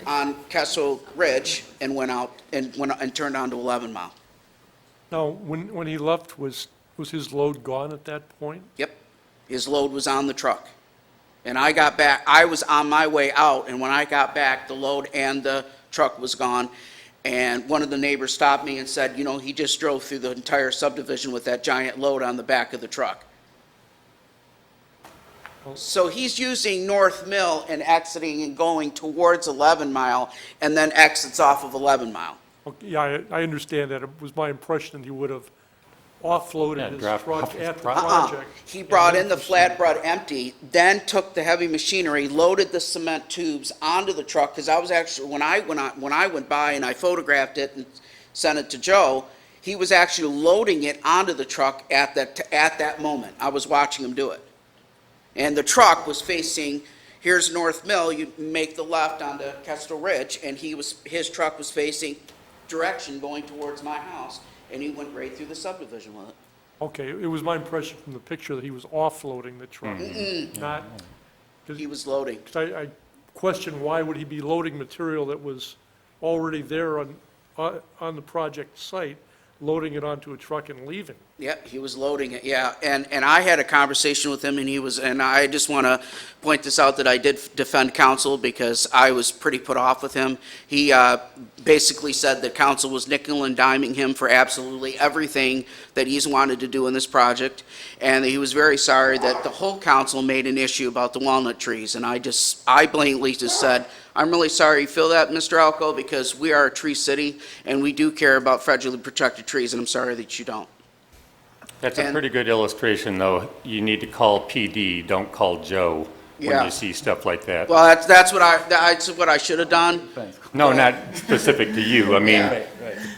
on Kessel Ridge and went out and turned on to 11 Mile. Now, when he left, was his load gone at that point? Yep. His load was on the truck. And I got back, I was on my way out, and when I got back, the load and the truck was gone. And one of the neighbors stopped me and said, you know, he just drove through the entire subdivision with that giant load on the back of the truck. So he's using North Mill and exiting and going towards 11 Mile, and then exits off of 11 Mile. Okay, yeah, I understand that. It was my impression that he would have offloaded his dropped truck off his at the product. project. He brought and in the then proceeded. flatbed empty, then took the heavy machinery, loaded the cement tubes onto the truck, because I was actually, when I went by and I photographed it and sent it to Joe, he was actually loading it onto the truck at that moment. I was watching him do it. And the truck was facing, here's North Mill, you make the left onto Kestrel Ridge, and his truck was facing direction going towards my house, and he went right through the subdivision with it. Okay, it was my impression from the picture that he was offloading the truck, not, He was loading. because I question why would he be loading material that was already there on the project site, loading it onto a truck and leaving? Yep, he was loading it, yeah. And I had a conversation with him, and I just want to point this out that I did defend counsel because I was pretty put off with him. He basically said that counsel was nickel and diming him for absolutely everything that he's wanted to do in this project. And he was very sorry that the whole council made an issue about the walnut trees. And I blatantly just said, I'm really sorry you feel that, Mr. Alco, because we are a tree city, and we do care about federally protected trees, and I'm sorry that you don't. That's a pretty good illustration, though. You need to call PD, don't call Joe when Yeah. you see stuff like that. Well, that's what I should have done. No, not specific to you. I mean, Yeah.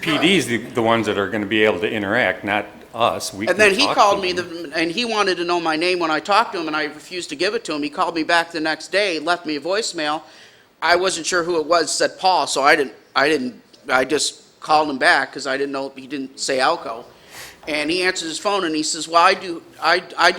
PD's the ones that are going to be able to interact, not us. We And can then he talk called to me, them. and he wanted to know my name when I talked to him, and I refused to give it to him. He called me back the next day, left me a voicemail. I wasn't sure who it was, said Paul, so I just called him back because I didn't know, he didn't say Alco. And he answers his phone and he says, well, I do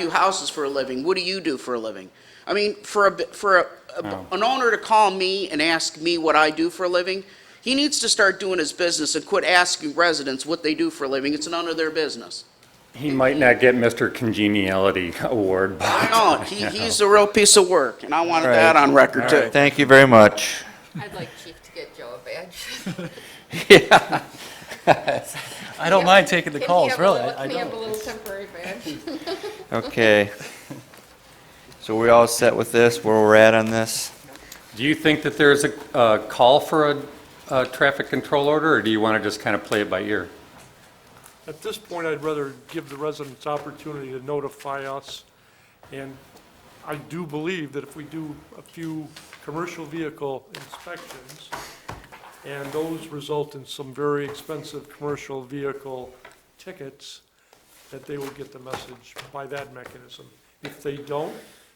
houses for a living. What do you do for a living? I mean, an owner to call me and ask me what I do for a living, He needs to start doing his business and quit asking residents what they do for a living. It's none of their business. He might not get Mr. Congeniality Award, but. I know, he's a real piece of work, and I wanted All that right. on record, All too. right, thank you very much. I'd like Chief to get Joe a badge. Yeah. I don't mind taking the calls, really. I Can he have a don't. little temporary badge? Okay. So we all set with this, where we're at on this? Do you think that there's a call for a traffic control order, or do you want to just kind of play it by ear? At this point, I'd rather give the residents opportunity to notify us. And I do believe that if we do a few commercial vehicle inspections, and those result in some very expensive commercial vehicle tickets, that they will get the message by that mechanism. If they don't,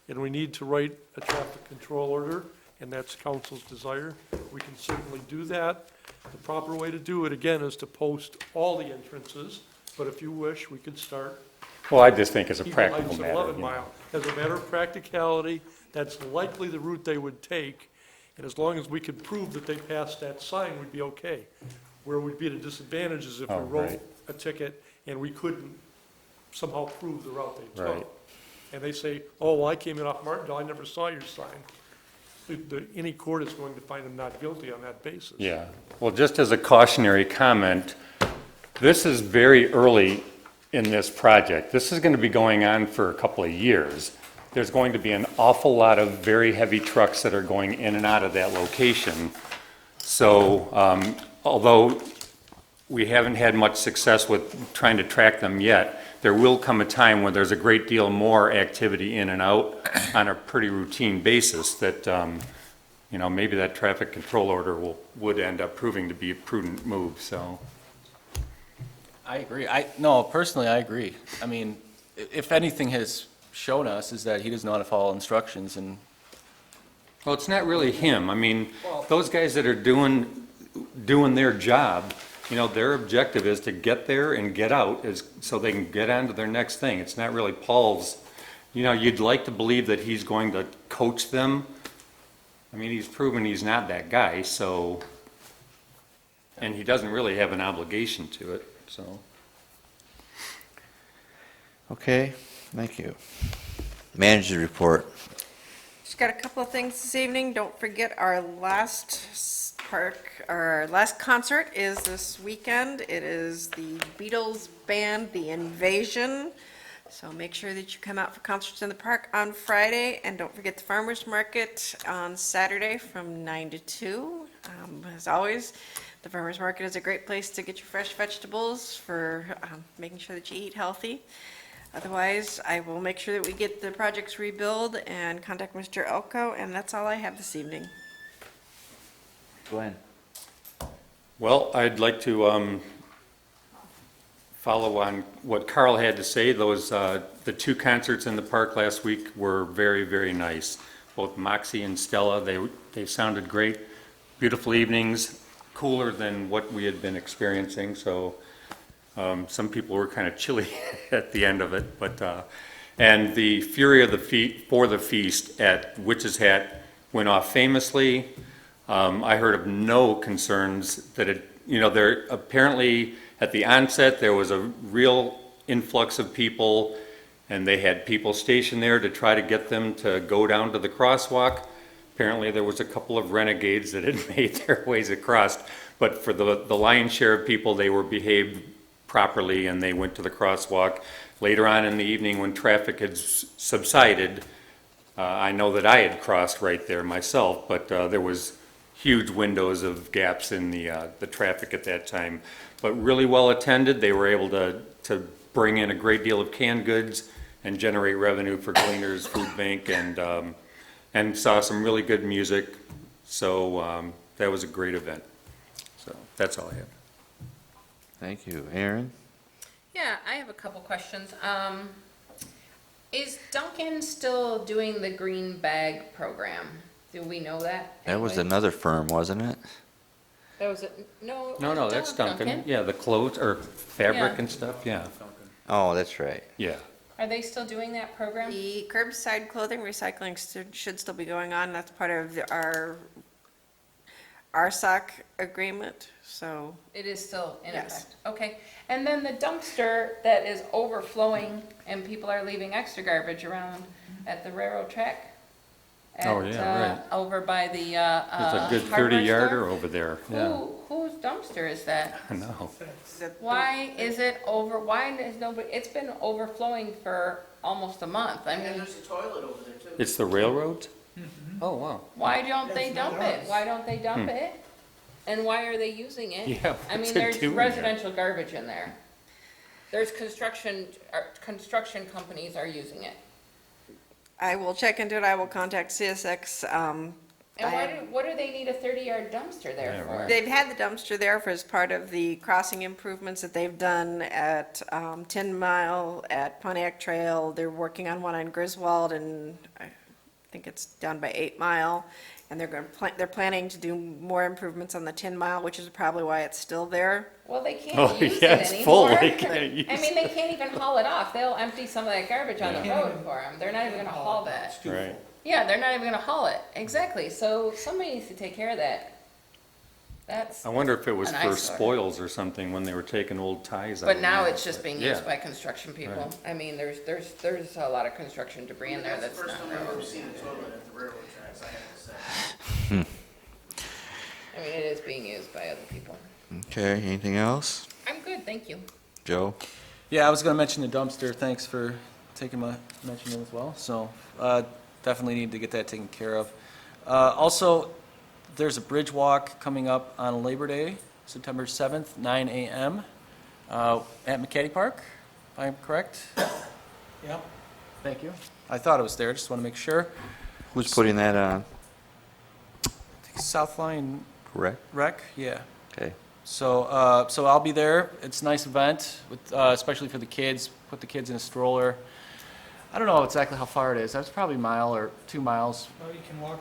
and we need to write a traffic control order, and that's council's desire, we can certainly do that. The proper way to do it, again, is to post all the entrances, but if you wish, we could start. Well, I just think it's a Eagle practical Heights at matter. 11 you know. Mile. As a matter of practicality, that's likely the route they would take, and as long as we could prove that they passed that sign, we'd be okay. Where we'd be at a disadvantage is if we Oh, wrote right. a ticket and we couldn't somehow prove the route they Right. took. And they say, oh, well, I came in off Martindale, I never saw your sign. Any court is going to find them not guilty on that basis. Yeah, well, just as a cautionary comment, this is very early in this project. This is going to be going on for a couple of years. There's going to be an awful lot of very heavy trucks that are going in and out of that location. So, although we haven't had much success with trying to track them yet, there will come a time when there's a great deal more activity in and out on a pretty routine basis that, you know, maybe that traffic control order would end up proving to be a prudent move, so. I agree. No, personally, I agree. I mean, if anything has shown us is that he doesn't know how to follow instructions, and Well, it's not really him. I mean, those guys that are doing their job, you know, their objective is to get there and get out so they can get on to their next thing. It's not really Paul's, you know, you'd like to believe that he's going to coach them. I mean, he's proven he's not that guy, so, and he doesn't really have an obligation to it, so. Okay, thank you. Manager's report. Just got a couple of things this evening. Don't forget our last concert is this weekend. It is the Beatles band, The Invasion. So make sure that you come out for concerts in the park on Friday, and don't forget the farmers market on Saturday from 9 to 2. As always, the farmers market is a great place to get your fresh vegetables for making sure that you eat healthy. Otherwise, I will make sure that we get the projects rebuild and contact Mr. Elko, and that's all I have this evening. Glenn. Well, I'd like to follow on what Carl had to say. Those, the two concerts in the park last week were very, very nice. Both Moxie and Stella, they sounded great. Beautiful evenings, cooler than what we had been experiencing, so some people were kind of chilly at the end of it, but, and the Fury of the Feast at Witch's Hat went off famously. I heard of no concerns that it, you know, there apparently at the onset there was a real influx of people, and they had people stationed there to try to get them to go down to the crosswalk. Apparently there was a couple of renegades that had made their ways across, but for the lion's share of people, they were behaved properly and they went to the crosswalk. Later on in the evening when traffic had subsided, I know that I had crossed right there myself, but there was huge windows of gaps in the traffic at that time. But really well attended. They were able to bring in a great deal of canned goods and generate revenue for Gleaners Food Bank, and saw some really good music. So that was a great event. So that's all I have. Thank you. Aaron? Yeah, I have a couple questions. Is Duncan still doing the green bag program? Do we know that? That was anyway? another firm, wasn't it? That was it? No. No, that's Duncan. Yeah, the clothes or fabric and stuff, yeah. Oh, that's right. Yeah. Are they still doing that program? The curbside clothing recycling should still be going on. That's part of our RSOC agreement, so. It is still in Yes. effect? Okay. And then the dumpster that is overflowing and people are leaving extra garbage around at the railroad track? Oh, yeah, right. Over by the, There's a good hardware 30-yarder store? over there, yeah. Whose dumpster is that? I know. Why is it why is nobody, it's been overflowing for almost a month. I mean, a toilet over there, too. It's the railroad? Oh, wow. why don't they dump it? Why don't they dump Hmm. it? And why are they using it? Yeah, I what's mean, it there's doing there? residential garbage in there. There's construction companies are using it. I will check into it, I will contact CSX. And what do they need a 30-yard dumpster there Yeah, for? right. They've had the dumpster there for as part of the crossing improvements that they've done at 10 Mile, at Pontiac Trail. They're working on one on Griswold, and I think it's down by 8 Mile. And they're planning to do more improvements on the 10 Mile, which is probably why it's still there. Well, they can't Oh, use yeah, it it's anymore. full. They can't use I mean, they can't even haul it off. They'll empty some of that garbage on the road for them. They're not even gonna haul that. Right. Yeah, they're not even gonna haul it. Exactly. So somebody needs to take care of that. That's, I wonder if it was an for eyesore. spoils or something when they were taking old ties out. But of now them. it's just being Yeah. used by construction people. Right. I mean, there's a lot of construction debris in there that's not railroad. seen a toilet at the railroad tracks, I have to say. I mean, it is being used by other people. Okay, anything else? I'm good, thank you. Joe? Yeah, I was going to mention the dumpster. Thanks for taking my mention it as well. So definitely need to get that taken care of. Also, there's a bridge walk coming up on Labor Day, September 7th, 9 a.m. At McCaddy Park, if I'm correct? Yeah. Thank you. I thought it was there, just want to make sure. Who's putting that on? South Lyon Correct? Rec, yeah. Okay. So, so I'll be there. It's a nice event, with, especially for the kids. Put the kids in a stroller. I don't know exactly how far it is. That's probably a mile or 2 miles. Well, you can walk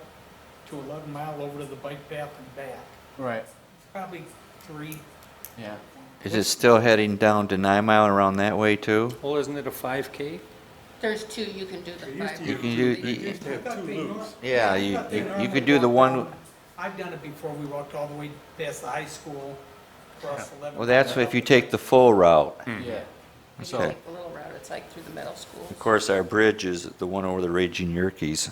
to 11 Mile over to the bike path and back. Right. Probably 3. Yeah. Is it still heading down to 9 Mile around that way too? Well, isn't it a 5K? There's two, you can do the five. You can do, Used to have 2 loops. yeah, I thought they you normally could do the walk one, down. I've done it before. We walked all the way past the high school, across 11. well, that's if you take the full route. Yeah. You So, take the little route, it's like through the middle school. Of course, our bridge is the one over the Raging Yerkes.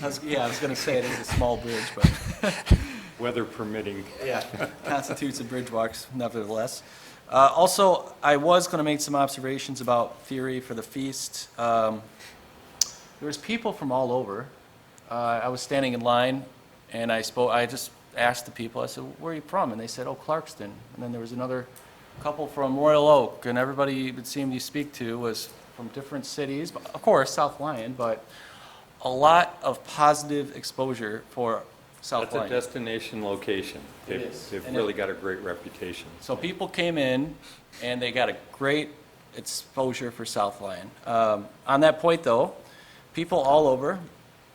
I was going to say it is a small bridge, but Weather permitting. yeah, constitutes a bridge walks nevertheless. Also, I was going to make some observations about theory for the feast. There was people from all over. I was standing in line, and I just asked the people, I said, where are you from? And they said, oh, Clarkston. And then there was another couple from Royal Oak, and everybody it seemed you speak to was from different cities, but of course, South Lyon, but a lot of positive exposure for South That's a Lyon. destination location. It They've- is. They've And really got a great reputation. So people came in, and they got a great exposure for South Lyon. On that point, though, people all over,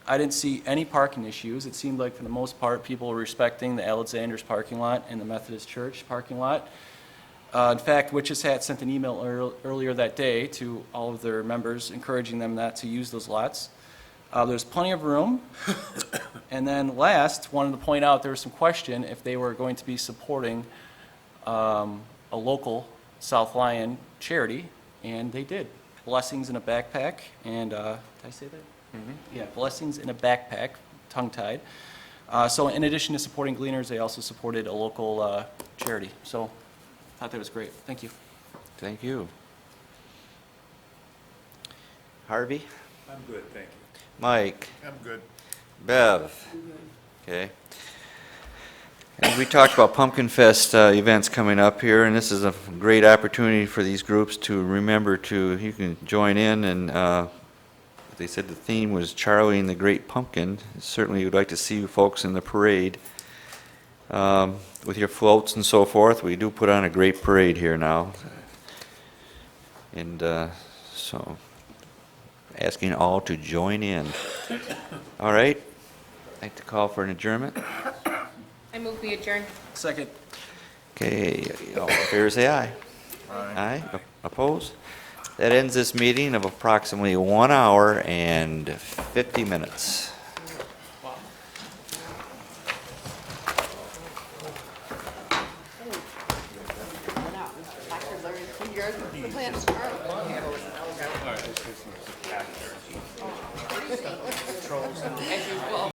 I didn't see any parking issues. It seemed like, for the most part, people were respecting the Alexander's parking lot and the Methodist Church parking lot. In fact, Witch's Hat sent an email earlier that day to all of their members, encouraging them not to use those lots. There's plenty of room. And then last, wanted to point out, there was some question if they were going to be supporting a local South Lyon charity, and they did. Blessings in a backpack, and, did I say that? Yeah, blessings in a backpack, tongue-tied. So in addition to supporting Gleaners, they also supported a local charity. So I thought that was great. Thank you. Thank you. Harvey? I'm good, thank you. Mike? I'm good. Bev? Okay. And we talked about Pumpkin Fest events coming up here, and this is a great opportunity for these groups to remember you can join in, and they said the theme was Charlie and the Great Pumpkin. Certainly would like to see you folks in the parade. With your floats and so forth, we do put on a great parade here now. And so, asking all to join in. All right, I'd like to call for an adjournment. I move we adjourn. Second. Okay, all in favor, say aye. Aye. Opposed? That ends this meeting of approximately 1 hour and 50 minutes. are the plans tomorrow. As usual.